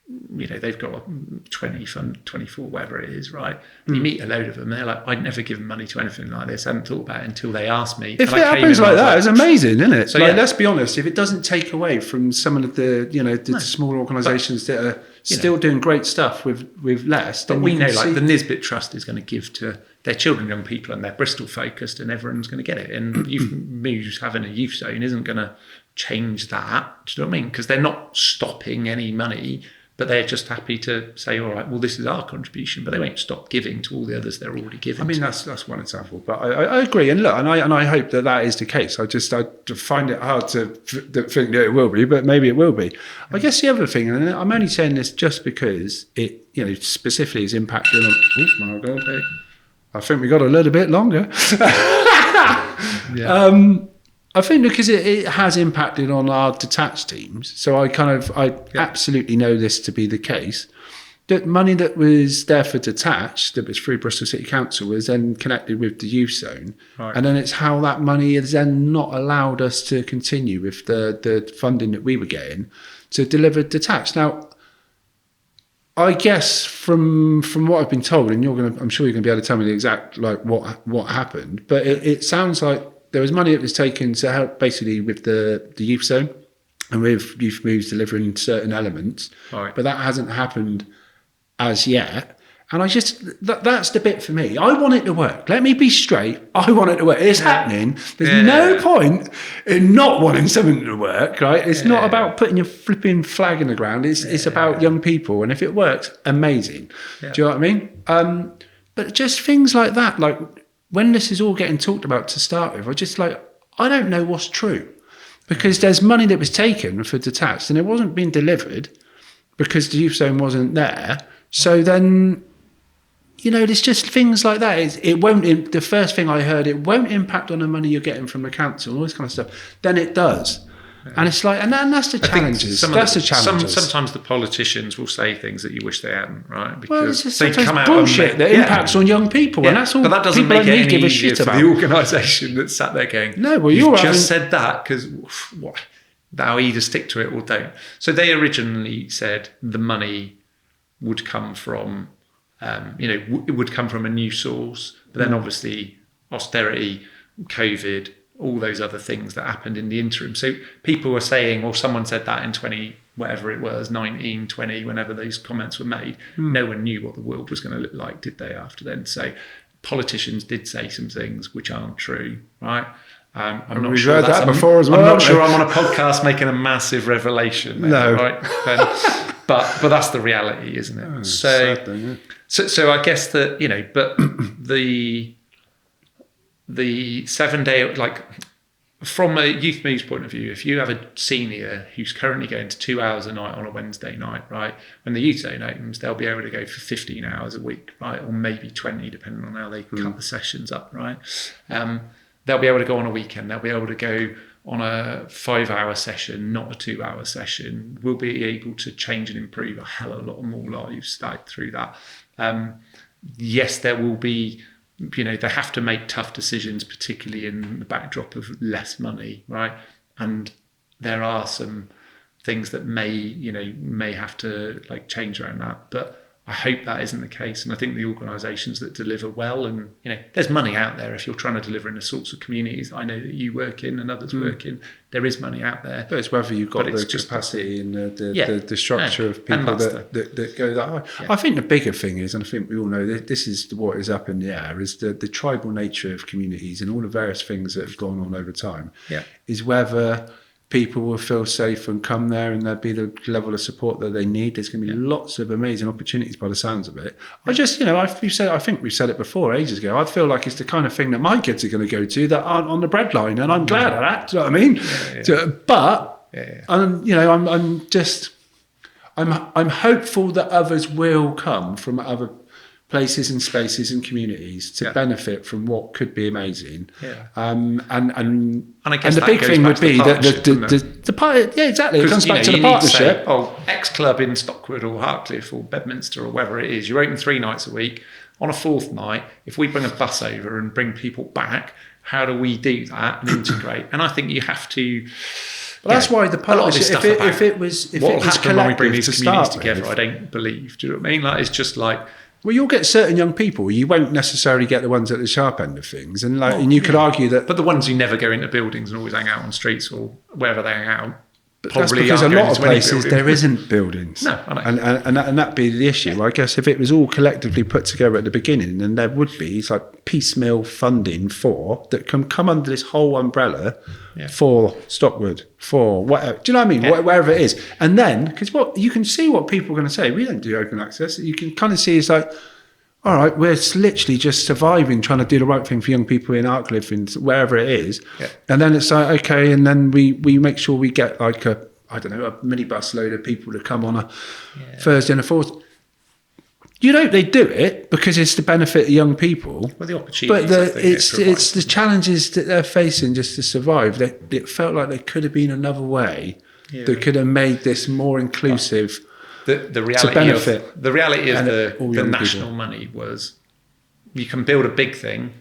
they've got 20 fund, 24, whatever it is, right? And you meet a load of them, they're like, I'd never given money to anything like this. I hadn't thought about it until they asked me. If it happens like that, it's amazing, isn't it? So let's be honest, if it doesn't take away from some of the small organisations that are still doing great stuff with less, but we know like the Nisbet Trust is going to give to their children, young people, and they're Bristol focused, and everyone's going to get it. And Youth Moves having a youth zone isn't going to change that. Do you know what I mean? Because they're not stopping any money, but they're just happy to say, all right, well, this is our contribution, but they won't stop giving to all the others they're already giving. I mean, that's one example, but I agree, and look, and I hope that is the case. I find it hard to think that it will be, but maybe it will be. I guess the other thing, and I'm only saying this just because it, specifically is impacting on. Oh my God! I think we got a little bit longer. I think because it has impacted on our detached teams. So I absolutely know this to be the case. That money that was there for detached, that was through Bristol City Council, was then connected with the youth zone. Right. And then it's how that money has then not allowed us to continue with the funding that we were getting to deliver detached. Now, I guess from what I've been told, and I'm sure you're going to be able to tell me the exact what happened, but it sounds like there was money that was taken to help basically with the youth zone and with Youth Moves delivering certain elements, right. But that hasn't happened as yet. And that's the bit for me. I want it to work. Let me be straight. I want it to work. It's happening. There's no point in not wanting something to work, right? It's not about putting your flipping flag in the ground. It's about young people. And if it works, amazing. Yeah. Do you know what I mean? But just things like that, like when this is all getting talked about to start with, I don't know what's true. Because there's money that was taken for detached and it wasn't being delivered because the youth zone wasn't there. So then, there's just things like that. The first thing I heard, it won't impact on the money you're getting from the council and all this kind of stuff. Then it does. Yeah. And it's like, and that's the challenges. That's the challenges. Sometimes the politicians will say things that you wish they hadn't, right? Because it's they come out bullshit that impacts on young people, and that's all. But that doesn't make it any give a shit easier about for the organisation that sat there going, "No, well, you've just said that because what? Now either stick to it or don't." So they originally said the money would come from, it would come from a new source, but then obviously austerity, COVID, all those other things that happened in the interim. So people were saying, or someone said that in 19, 20, whenever those comments were made, no one knew what the world was going to look like, did they, after then? So politicians did say some things which aren't true, right? I'm not sure that before as well. I'm not sure I'm on a podcast making a massive revelation. No. Right? But that's the reality, isn't it? Oh, sad thing, yeah. So I guess that, but the 7 day, from a Youth Moves point of view, if you have a senior who's currently going to 2 hours a night on a Wednesday night, right, when the youth zone opens, they'll be able to go for 15 hours a week, right, or maybe 20, depending on how they cut the sessions up, right? They'll be able to go on a weekend. They'll be able to go on a 5-hour session, not a 2-hour session. We'll be able to change and improve a hell of a lot more lives through that. Yes, there will be, they have to make tough decisions, particularly in the backdrop of less money, right? And there are some things that may have to change around that. But I hope that isn't the case. And I think the organisations that deliver well, and there's money out there if you're trying to deliver in the sorts of communities I know that you work in and others work in. There is money out there. But it's whether you've got the capacity and the structure of people that go that high. Yeah. I think the bigger thing is, and I think we all know this is what is up in the air, is the tribal nature of communities and all the various things that have gone on over time. Yeah. Is whether people will feel safe and come there and there'll be the level of support that they need. There's going to be lots of amazing opportunities by the sounds of it. I just, I think we've said it before ages ago. I feel like it's the kind of thing that my kids are going to go to that aren't on the breadline, and I'm glad of that. Do you know what I mean? I'm hopeful that others will come from other places and spaces and communities to benefit from what could be amazing. Yeah. And I guess the that big goes thing back would to the be that partnership, the part, yeah, exactly. It comes back to the you need to say, partnership. X club in Stockwood or Hartcliffe or Bedminster or wherever it is, you're open 3 nights a week. On a 4th night, if we bring a bus over and bring people back, how do we do that and integrate? And I think you have to. But that's why the partnership, if it was happen when we bring these communities together, I don't believe. Do you know what I mean? Like, it's just like. Well, you'll get certain young people. You won't necessarily get the ones at the sharp end of things, and you could argue that. But the ones who never go into buildings and always hang out on streets or wherever they hang out. But that's because a lot of places there isn't buildings. No, I know. And that'd be the issue. I guess if it was all collectively put together at the beginning, then there would be it's like piecemeal funding that can come under this whole umbrella for Stockwood, for whatever. Do you know what I mean? Yeah. Wherever it is. And then, because you can see what people are going to say. We don't do open access. You can kind of see it's like, all right, we're literally just surviving, trying to do the right thing for young people in Artcliffe and wherever it is. Yeah. And then it's like, okay, and then we make sure we get like a minibus load of people to come on a Thursday and a fourth. You know, they do it because it's the benefit of young people. Well, the opportunities. But it's the challenges that they're facing just to survive. It felt like there could have been another way that could have made this more inclusive. The reality of the national money was you can build a big thing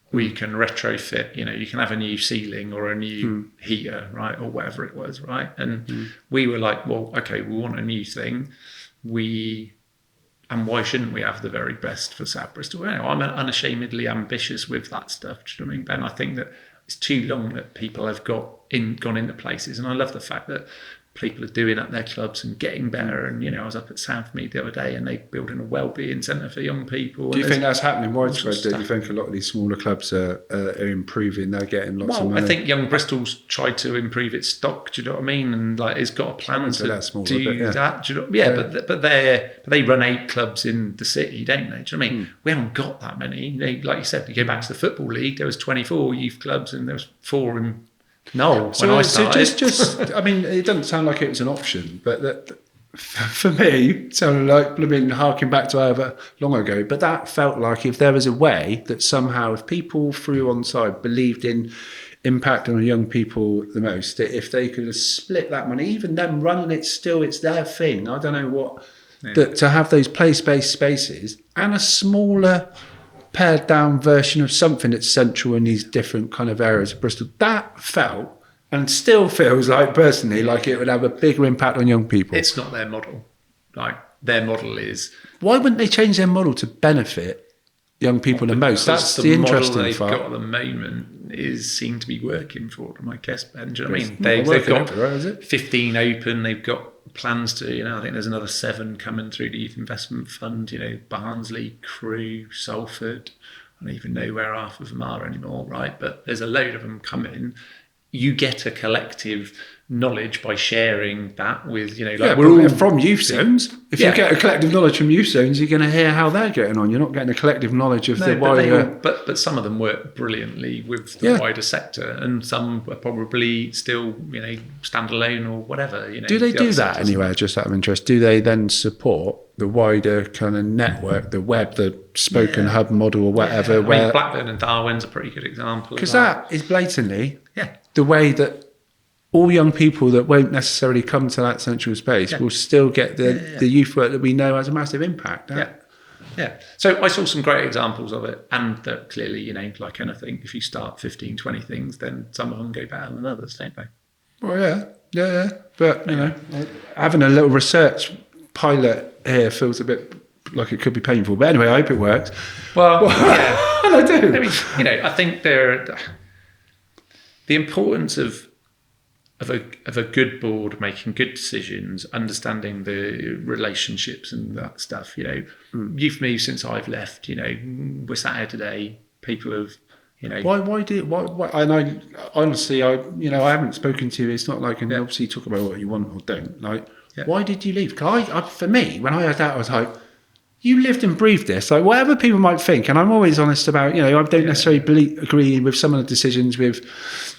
where you can retrofit, you can have a new ceiling or a new heater, right, or whatever it was, right? And we were like, well, okay, we want a new thing. And why shouldn't we have the very best for South Bristol? I'm unashamedly ambitious with that stuff. Do you know what I mean, Ben? I think that it's too long that people have gone into places, and I love the fact that people are doing at their clubs and getting better. And I was up at Southmead the other day, and they're building a wellbeing centre for young people. Do you think that's happening widespread? Do you think a lot of these smaller clubs are improving? They're getting lots of money. I think Young Bristol's tried to improve its stock. Do you know what I mean? And it's got a plan to do that. Do you know? But they run 8 clubs in the city, don't they? Do you know what I mean? We haven't got that many. Like you said, you go back to the Football League. There was 24 youth clubs, and there was 4 in. No, when I started. So I mean, it doesn't sound like it was an option, but for me, it sounded like harking back to however long ago. But that felt like if there was a way that somehow, if people through on side believed in impacting on young people the most, that if they could have split that money, even them running it still, it's their thing. I don't know what. Yeah. That to have those place-based spaces and a smaller pared down version of something that's central in these different kind of areas of Bristol. That felt and still feels like personally like it would have a bigger impact on young people. It's not their model. Like their model is. Why wouldn't they change their model to benefit young people the most? That's the interesting model they've part. got at the moment seem to be working for them, I guess, Ben. Do you know what I mean? They've got 15 open. They've got plans to, I think there's another 7 coming through the Youth Investment Fund, Barnsley, Crewe, Salford. I don't even know where half of them are anymore, right? But there's a load of them coming. You get a collective knowledge by sharing that with, we're all from youth zones. If you get a collective knowledge from youth zones, you're going to hear how they're getting on. You're not getting a collective knowledge of the wider. But some of them work brilliantly with the wider sector, and some are probably still, standalone or whatever. Do they do that anywhere? Just out of interest, do they then support the wider kind of network, the web, the spoken hub model or whatever? I mean, Blackburn and Darwin's a pretty good example. Because that is blatantly the way that all young people that won't necessarily come to that central space will still get the youth work that we know has a massive impact. Yeah. So I saw some great examples of it, and that clearly, like anything, if you start 15, 20 things, then some of them go better than others, don't they? Well, yeah. But, having a little research pilot here feels a bit like it could be painful. But anyway, I hope it works. Well, yeah. I do. I mean, I think the importance of a good board making good decisions, understanding the relationships and that stuff. Youth Move since I've left. We're sat here today. People have. Why? And I honestly, I haven't spoken to you. It's not like, and obviously talk about what you want or don't. Like, why did you leave? Because for me, when I heard that, I was like, you lived and breathed this. Like, whatever people might think, and I'm always honest about, I don't necessarily agree with some of the decisions with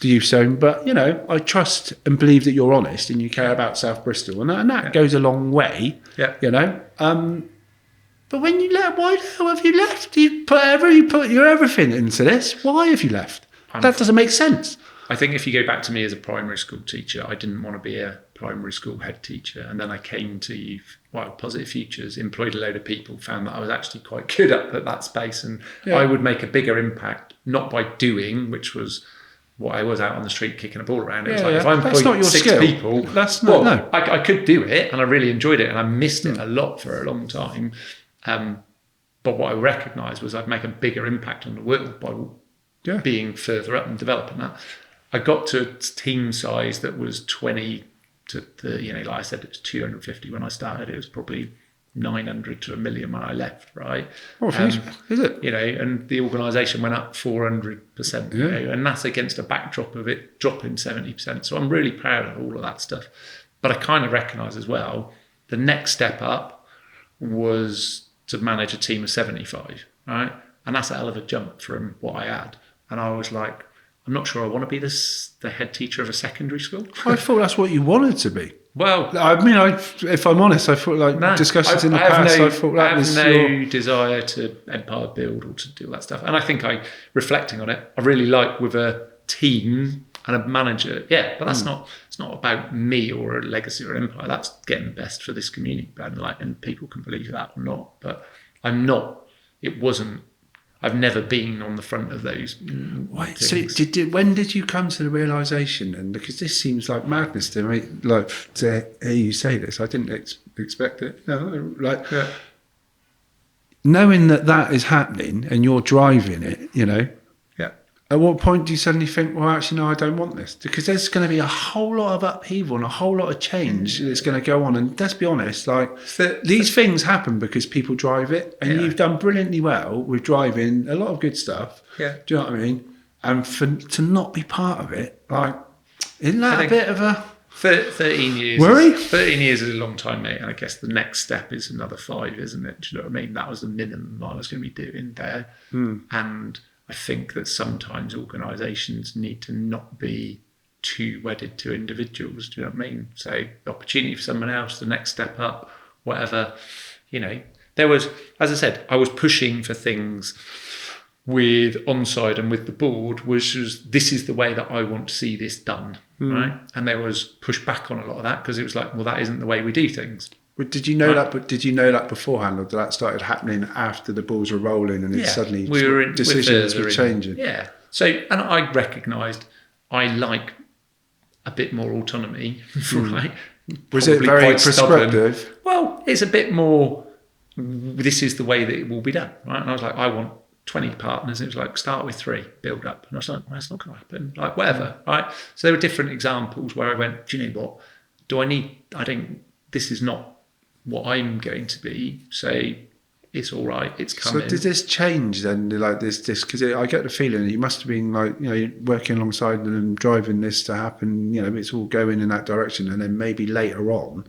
the youth zone, but, I trust and believe that you're honest and you care about South Bristol, and that goes a long way, But when you left, why the hell have you left? You put your everything into this. Why have you left? That doesn't make sense. I think if you go back to me as a primary school teacher, I didn't want to be a primary school head teacher. And then I came to Positive Futures, employed a load of people, found that I was actually quite good at that space. And I would make a bigger impact, not by doing, which was what I was out on the street kicking a ball around. It was like, if I employed 6 people, I could do it, and I really enjoyed it, and I missed it a lot for a long time. But what I recognised was I'd make a bigger impact on the world by being further up and developing that. I got to a team size that was 20 to 30, like I said, it was 250 when I started. It was probably 900 to 1 million when I left, right? Is it? And the organisation went up 400%, and that's against a backdrop of it dropping 70%. So I'm really proud of all of that stuff. But I kind of recognise as well, the next step up was to manage a team of 75, right? And that's a hell of a jump from what I had. And I was like, I'm not sure I want to be the head teacher of a secondary school. I thought that's what you wanted to be. Well, I mean, if I'm honest, I thought discussions in the past, I thought that was no desire to empire build or to do all that stuff. And I think reflecting on it, I really like with a team and a manager. Yeah, but that's not. It's not about me or a legacy or an empire. That's getting the best for this community, and people can believe that or not. But I'm not. It wasn't. I've never been on the front of those. So when did you come to the realisation? And because this seems like madness to me, like to hear you say this, I didn't expect it. No, knowing that is happening and you're driving it, At what point do you suddenly think, well, actually, no, I don't want this? Because there's going to be a whole lot of upheaval and a whole lot of change that's going to go on. And let's be honest, these things happen because people drive it. And you've done brilliantly well with driving a lot of good stuff. Yeah. Do you know what I mean? And to not be part of it, isn't that a bit of a 13 years worry? 13 years is a long time, mate. And I guess the next step is another 5, isn't it? Do you know what I mean? That was the minimum I was going to be doing there. And I think that sometimes organisations need to not be too wedded to individuals. Do you know what I mean? So the opportunity for someone else, the next step up, whatever. There was, as I said, I was pushing for things with Onside and with the board, which was, this is the way that I want to see this done, right? And there was pushback on a lot of that because it was like, well, that isn't the way we do things. Did you know that? But did you know that beforehand, or did that started happening after the balls were rolling and it suddenly decisions were changing? Yeah. So, and I recognised I like a bit more autonomy, right? Was it very prescriptive? Stubborn. Well, it's a bit more. This is the way that it will be done, right? And I was like, I want 20 partners. It was like, start with 3, build up. And I was like, well, that's not going to happen. Like, whatever, right? So there were different examples where I went, do you know what? This is not what I'm going to be, so it's all right, it's coming. So did this change then, like this, because I get the feeling that you must have been working alongside them and driving this to happen, it's all going in that direction, and then maybe later on,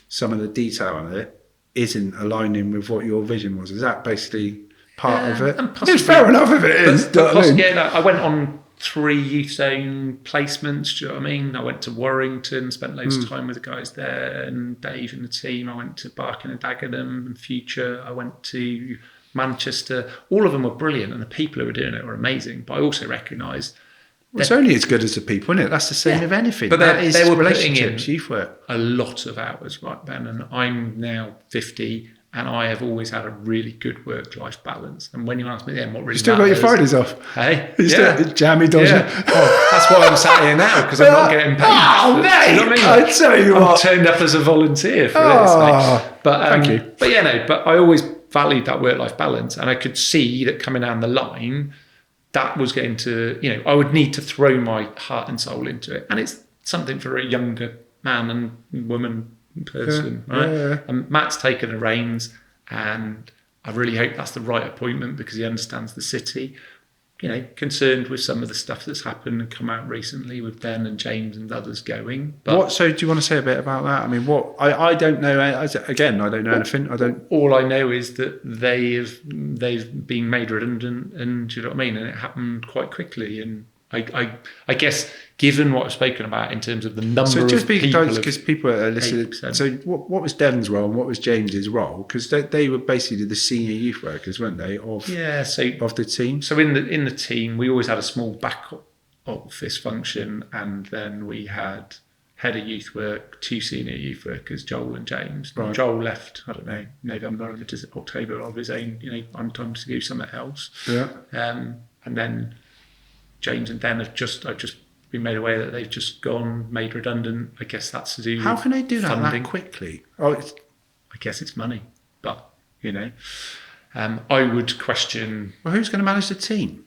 some of the detail on it isn't aligning with what your vision was. Is that basically part of it? It's fair enough if it is. I went on 3 youth zone placements, do you know what I mean? I went to Warrington, spent loads of time with the guys there and Dave and the team. I went to Barking and Dagenham and Future. I went to Manchester. All of them were brilliant and the people who were doing it were amazing. But I also recognised... it's only as good as the people, isn't it? That's the same with anything. But they were relationships, youth work. A lot of hours right then. And I'm now 50 and I have always had a really good work-life balance. And when you ask me then what really you still got your Fridays off? Hey? You still jammy dodging? Yeah. Oh, that's why I'm sat here now, because I'm not getting paid. Oh, mate! You know what I mean? I tell you what. I'm turned up as a volunteer for this. Like, thank you. But I always valued that work-life balance. And I could see that coming down the line, that was going to, I would need to throw my heart and soul into it. And it's something for a younger man and woman person, right? Yeah. And Matt's taken the reins, and I really hope that's the right appointment because he understands the city. Concerned with some of the stuff that's happened and come out recently with Ben and James and others going. But so do you want to say a bit about that? I mean, I don't know. Again, I don't know anything. All I know is that they've been made redundant, and do you know what I mean? And it happened quite quickly. And I guess given what I've spoken about in terms of the number So just of people, because people are listening. 8%. So what was Den's role and what was James's role? Because they were basically the senior youth workers, weren't they? Of the team. So in the team, we always had a small back office function, and then we had head of youth work, 2 senior youth workers, Joel and James. Right. Joel left, I don't know, November to October of his own, on time to do something else. Yeah. And then James and Den I've just been made aware that they've just gone, made redundant. I guess that's to do How with can they do that funding. quickly? Oh, I guess it's money, but I would question. well, who's going to manage the team?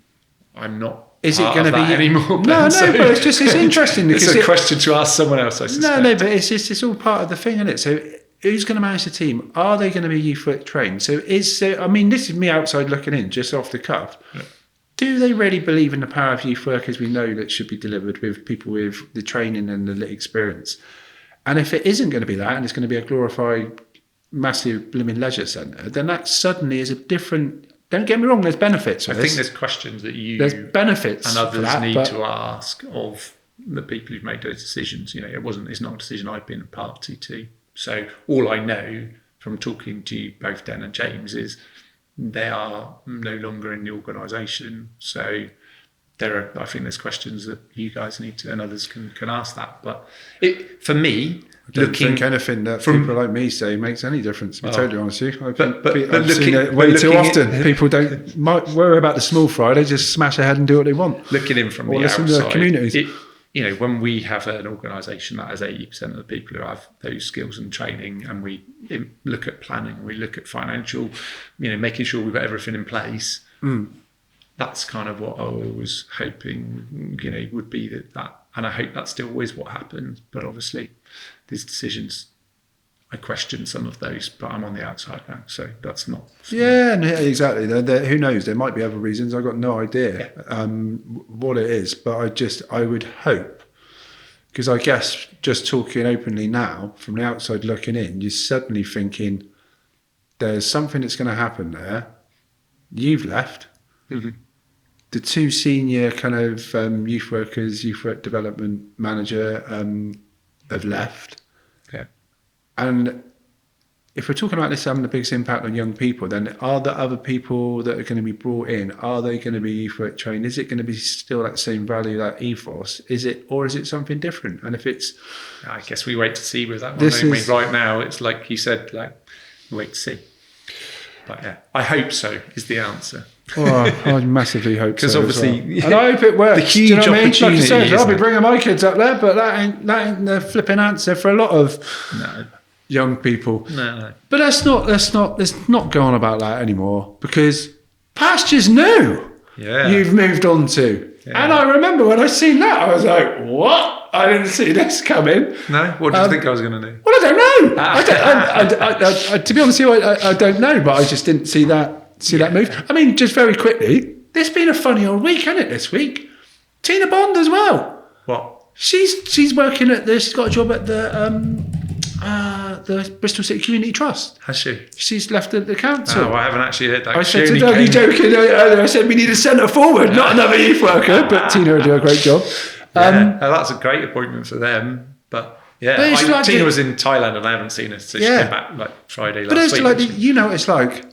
I'm not. Is it part going of to be that anymore? No, Ben, but it's interesting because it's a question to ask someone else. I suspect. No, but it's all part of the thing, isn't it? So who's going to manage the team? Are they going to be youth work trained? So this is me outside looking in, just off the cuff. Yeah. Do they really believe in the power of youth work as we know that should be delivered with people with the training and the experience? And if it isn't going to be that, and it's going to be a glorified, massive blooming leisure centre, then that suddenly is a different. Don't get me wrong. There's benefits. I think there's questions that there's benefits and others for that, need but to ask of the people who've made those decisions. It's not a decision I've been a party to. So all I know from talking to both Den and James is they are no longer in the organisation. So I think there's questions that you guys need to, and others can ask that. But for me, I don't think anything that people like me say makes any difference, to be totally honest with you. I've seen it way too often. People don't worry about the small fry, they just smash ahead and do what they want. Looking in from or the listen outside, to the communities. When we have an organisation that has 80% of the people who have those skills and training, and we look at planning, we look at financial, making sure we've got everything in place, that's kind of what I was hoping, would be that. And I hope that still is what happens. But obviously, these decisions, I question some of those, but I'm on the outside now, so that's not. Yeah, exactly. Who knows? There might be other reasons. I've got no idea what it is, but I would hope, because I guess just talking openly now, from the outside looking in, you're suddenly thinking there's something that's going to happen there. You've left. Mm-hmm. The 2 senior kind of youth workers, youth work development manager have left. Yeah. And if we're talking about this having the biggest impact on young people, then are the other people that are going to be brought in, are they going to be youth work trained? Is it going to be still that same value, that ethos? Or is it something different? And if it's... I guess we wait to see with that one. Right now, it's like you said, wait to see. But yeah, I hope so is the answer. I massively hope so. Because obviously, and I hope it works. The huge do you know what I mean? Like I said, opportunity, I'll be bringing my kids up there, but that ain't the flipping answer for a lot of young people. No. But let's not go on about that anymore, because pastures new. Yeah. You've moved on to. Yeah. And I remember when I seen that, I was like, what? I didn't see this coming. No? What did you think I was going to do? Well, I don't know. I to be honest with you, I don't know, but I just didn't see that move. I mean, just very quickly, it's been a funny old week, hasn't it, this week? Tina Bond as well. What? She's working she's got a job at the Bristol City Community Trust. Has she? She's left at the council. Oh, I haven't actually heard that. I said to Doug, you joking earlier, I said we need a centre forward, not another youth worker, but Tina will do a great job. That's a great appointment for them, but Tina was in Thailand and I haven't seen her, so she came back Friday last week. But it's like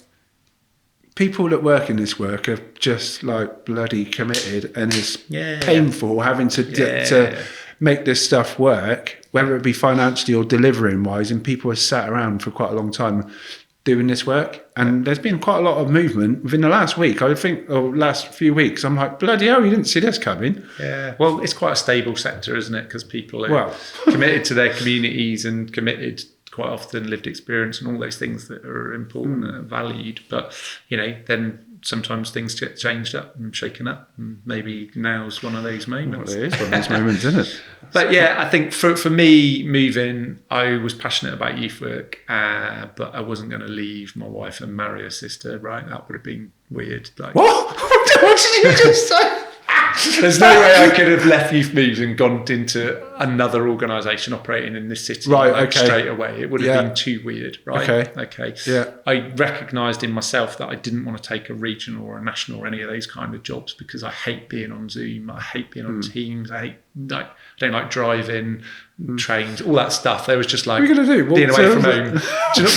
people that work in this work are just bloody committed, and it's painful having to make this stuff work, whether it be financially or delivering wise, and people have sat around for quite a long time doing this work, and there's been quite a lot of movement within the last week, I think, or last few weeks. I'm like, bloody hell, you didn't see this coming. Yeah, well, it's quite a stable sector, isn't it? Because people are committed to their communities and committed quite often lived experience and all those things that are important and valued. But, then sometimes things get changed up and shaken up. And maybe now's one of those moments. Well, it is one of those moments, isn't it? But I think for me, moving, I was passionate about youth work, but I wasn't going to leave my wife and marry her sister, right? That would have been weird. What? What did you just say? There's no way I could have left Youth Moves and gone into another organisation operating in this city straight away. It would have been too weird, right? Okay. Yeah. I recognised in myself that I didn't want to take a regional or a national or any of those kind of jobs because I hate being on Zoom. I hate being on Teams. I don't like driving, trains, all that stuff. There was just like what are you going to do? being away from home.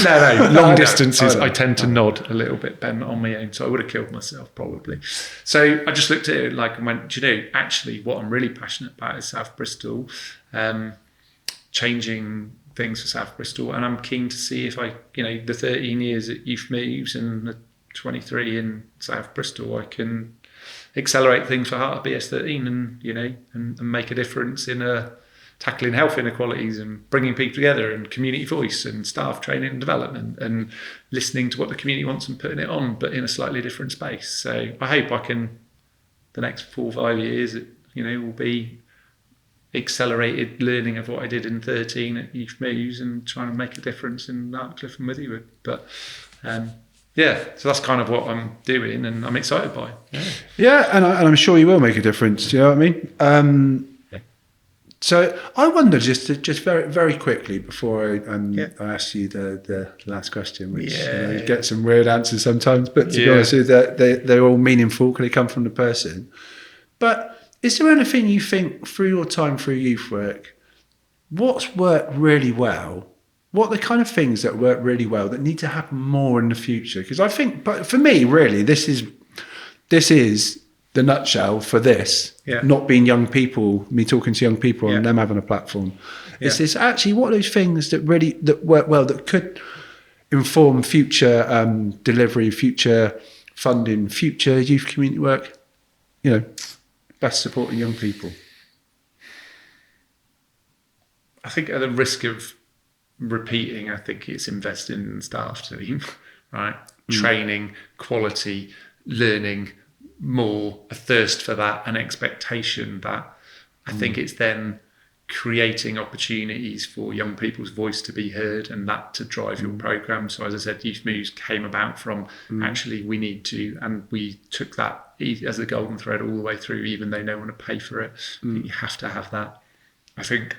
No, long distances. I I tend to nod a little bit, Ben, on my own. So I would have killed myself probably. So I just looked at it like and went, do you know, actually what I'm really passionate about is South Bristol, changing things for South Bristol. And I'm keen to see if I, the 13 years at Youth Moves and the 23 in South Bristol, I can accelerate things for Heart of BS13 and make a difference in tackling health inequalities and bringing people together and community voice and staff training and development and listening to what the community wants and putting it on, but in a slightly different space. So I hope I can, the next 4 or 5 years, will be accelerated learning of what I did in 13 at Youth Moves and trying to make a difference in Dartcliffe and Withywood. But so that's kind of what I'm doing and I'm excited by. Yeah, and I'm sure you will make a difference. Do you know what I mean? So I wonder just very very quickly before I ask you the last question, which you get some weird answers sometimes, but to be honest with you, they're all meaningful because they come from the person. But is there anything you think through your time through youth work, what's worked really well? What are the kind of things that work really well that need to happen more in the future? Because I think, but for me, really, this is the nutshell for this, not being young people, me talking to young people and them having a platform. It's this actually, what are those things that work well, that could inform future delivery, future funding, future youth community work, best supporting young people? I think at the risk of repeating, I think it's investing in the staff team, right? Training, quality, learning, more a thirst for that, an expectation that I think it's then creating opportunities for young people's voice to be heard and that to drive your program. So as I said, Youth Moves came about from actually we need to, and we took that as a golden thread all the way through, even though no one would pay for it. You have to have that. I think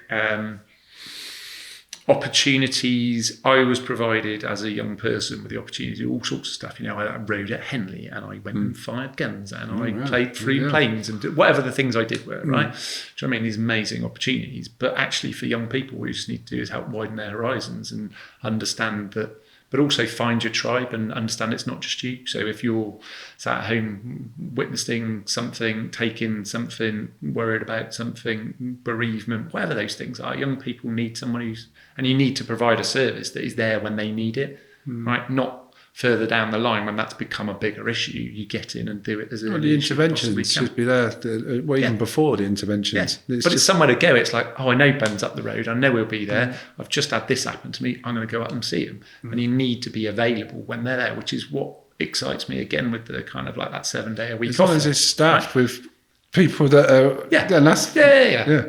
opportunities, I was provided as a young person with the opportunity to do all sorts of stuff. I rode at Henley and I went and fired guns and I played through planes and whatever the things I did were, right? Do you know what I mean? These amazing opportunities. But actually for young people, what you just need to do is help widen their horizons and understand that, but also find your tribe and understand it's not just you. So if you're sat at home witnessing something, taking something, worried about something, bereavement, whatever those things are, young people need someone and you need to provide a service that is there when they need it, right? Not further down the line when that's become a bigger issue, you get in and do it as the interventions should be there, even before the interventions. But it's somewhere to go. It's like, I know Ben's up the road. I know he'll be there. I've just had this happen to me. I'm going to go up and see him. And you need to be available when they're there, which is what excites me again with the kind of like that 7-day-a-week. As long as it's staffed with people that are... Yeah.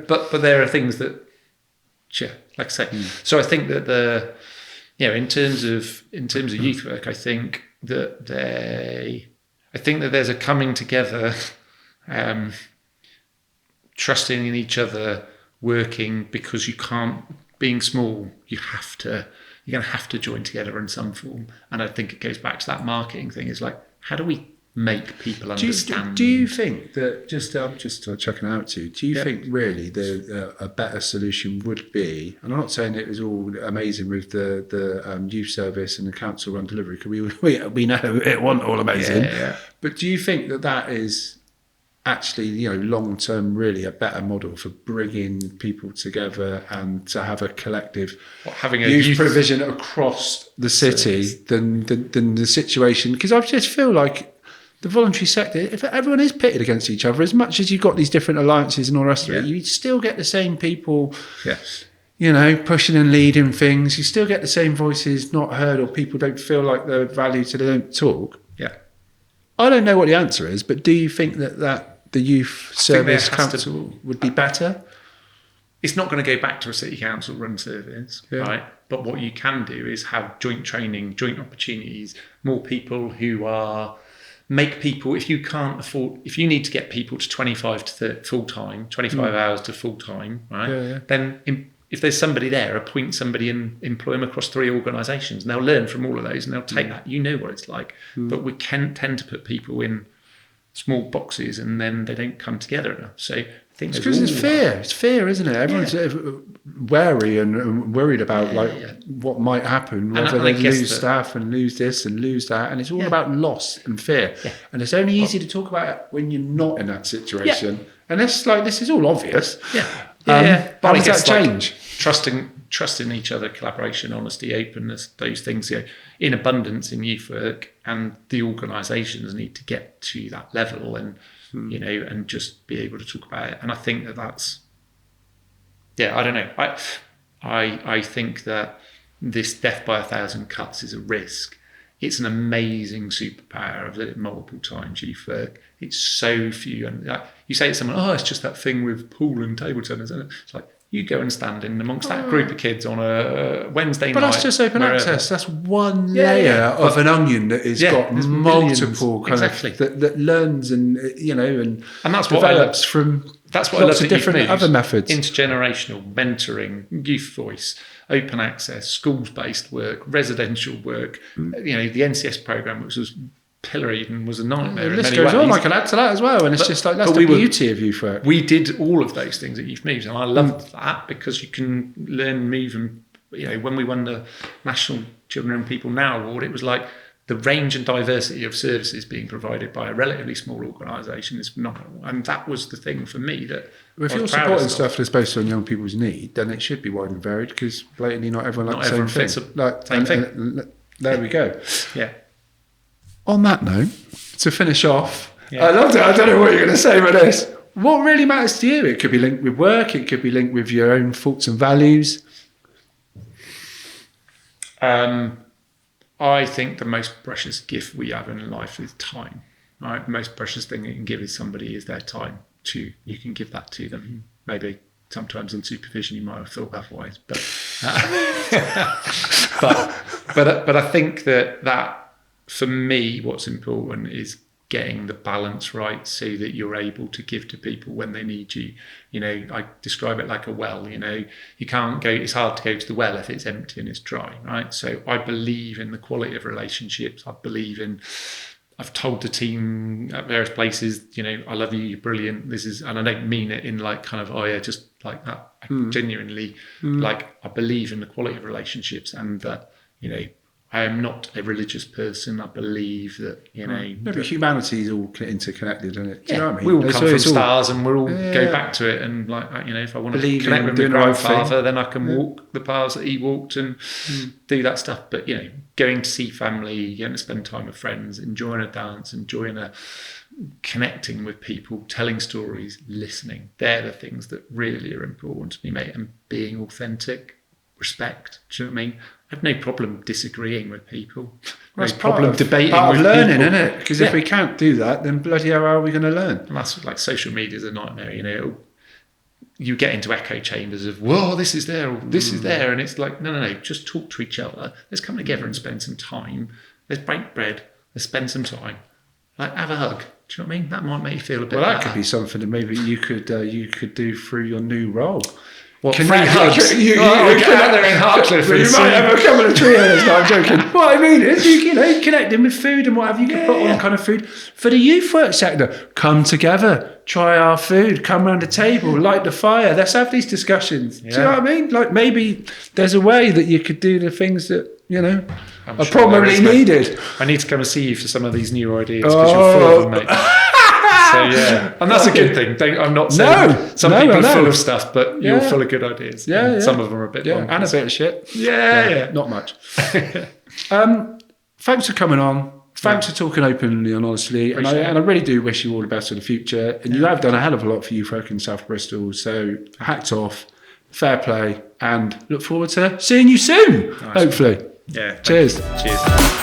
But there are things that, like I say. So I think that in terms of youth work, I think that there's a coming together, trusting in each other, working, because you can't, being small, you're going to have to join together in some form. And I think it goes back to that marketing thing. It's like, how do we make people understand? Do you think that, I'm just chucking it out to you, do you think really a better solution would be, and I'm not saying it was all amazing with the youth service and the council run delivery, because we know it wasn't all amazing, but do you think that is actually, long term, really a better model for bringing people together and to have a collective having a youth provision across the city than the situation? Because I just feel like the voluntary sector, if everyone is pitted against each other, as much as you've got these different alliances and all the rest of it, you still get the same people, pushing and leading things. You still get the same voices not heard, or people don't feel like they're valued, so they don't talk. I don't know what the answer is, but do you think that the youth service council would be better? It's not going to go back to a city council run service, right? But what you can do is have joint training, joint opportunities, more people who are make people, if you need to get people to 25 to 30, full-time, 25 hours to full-time, right? Then if there's somebody there, appoint somebody and employ them across 3 organisations, and they'll learn from all of those, and they'll take that. You know what it's like. But we can tend to put people in small boxes, and then they don't come together enough. So I think because it's fear. It's fear, isn't it? Everyone's wary and worried about what might happen, whether they lose staff and lose this and lose that, and it's all about loss and fear. Yeah. And it's only easy to talk about it when you're not in that situation. Yeah. And it's like, this is all obvious. Yeah. How does that change? Trusting each other, collaboration, honesty, openness, those things, in abundance in youth work, and the organisations need to get to that level and and just be able to talk about it. And I think that's I don't know. I think that this death by 1,000 cuts is a risk. It's an amazing superpower. I've done it multiple times, youth work. It's so few. And you say to someone, it's just that thing with pool and table tennis. And it's like, you go and stand in amongst that group of kids on a Wednesday night. But that's just open access. That's one layer of an onion that has got multiple kind of that learns and that's develops from lots of different other methods. Intergenerational mentoring, youth voice, open access, schools-based work, residential work. The NCS program, which was pilloried and was a nightmare. The list goes on. I can add to that as well, and it's just like that's the beauty of youth work. We did all of those things at Youth Moves, and I loved that because you can learn, move, and when we won the National Children and People Now Award, it was like the range and diversity of services being provided by a relatively small organisation is phenomenal, and that was the thing for me that. Well, if you're supporting stuff that's based on young people's need, then it should be wide and varied because blatantly not everyone likes the same thing. There we go. Yeah. On that note, to finish off, I loved it. I don't know what you're going to say about this. What really matters to you? It could be linked with work. It could be linked with your own thoughts and values. I think the most precious gift we have in life is time. Right? The most precious thing you can give is somebody is their time. You can give that to them. Maybe sometimes on supervision you might have thought otherwise, but but I think that. For me, what's important is getting the balance right so that you're able to give to people when they need you. I describe it like a well, you can't go, it's hard to go to the well if it's empty and it's dry, right? So I believe in the quality of relationships. I've told the team at various places, I love you, you're brilliant. And I don't mean it in like kind of, just like that. I genuinely, I believe in the quality of relationships and that, I am not a religious person. I believe that, but humanity is all interconnected, isn't it? Do you know what I mean? We all come from stars and we'll all go back to it. And if I want to connect with my grandfather, then I can walk the paths that he walked and do that stuff. But, going to see family, going to spend time with friends, enjoying a dance, connecting with people, telling stories, listening. They're the things that really are important to me, mate. And being authentic, respect. Do you know what I mean? I have no problem disagreeing with people. No problem debating with learning, people. Isn't it? Because if we can't do that, then bloody hell, how are we going to learn? And that's like social media is a nightmare. You get into echo chambers of, whoa, this is there, or this is there, and it's like, no, just talk to each other. Let's come together and spend some time. Let's break bread. Let's spend some time. Like, have a hug. Do you know what I mean? That might make you feel a bit. Well, that could be something that maybe you could do through your new role. What, free hugs? You get out there in Hartcliffe. You might have a couple of trios. No, I'm joking. What I mean is, connecting with food and whatever. You can put on kind of food for the youth work sector. Come together, try our food, come around the table, light the fire. Let's have these discussions. Do you know what I mean? Like maybe there's a way that you could do the things that are probably needed. I need to come and see you for some of these new ideas because you're full of them, mate. So and that's a good thing. I'm not saying some people are full of stuff, but you're full of good ideas. Yeah. Some of them are a bit long. And a bit of shit. Yeah. Not much. Thanks for coming on. Thanks for talking openly and honestly. And I really do wish you all the best for the future. And you have done a hell of a lot for youth folk in South Bristol. So hats off, fair play, and look forward to seeing you soon, hopefully. Yeah. Cheers. Cheers.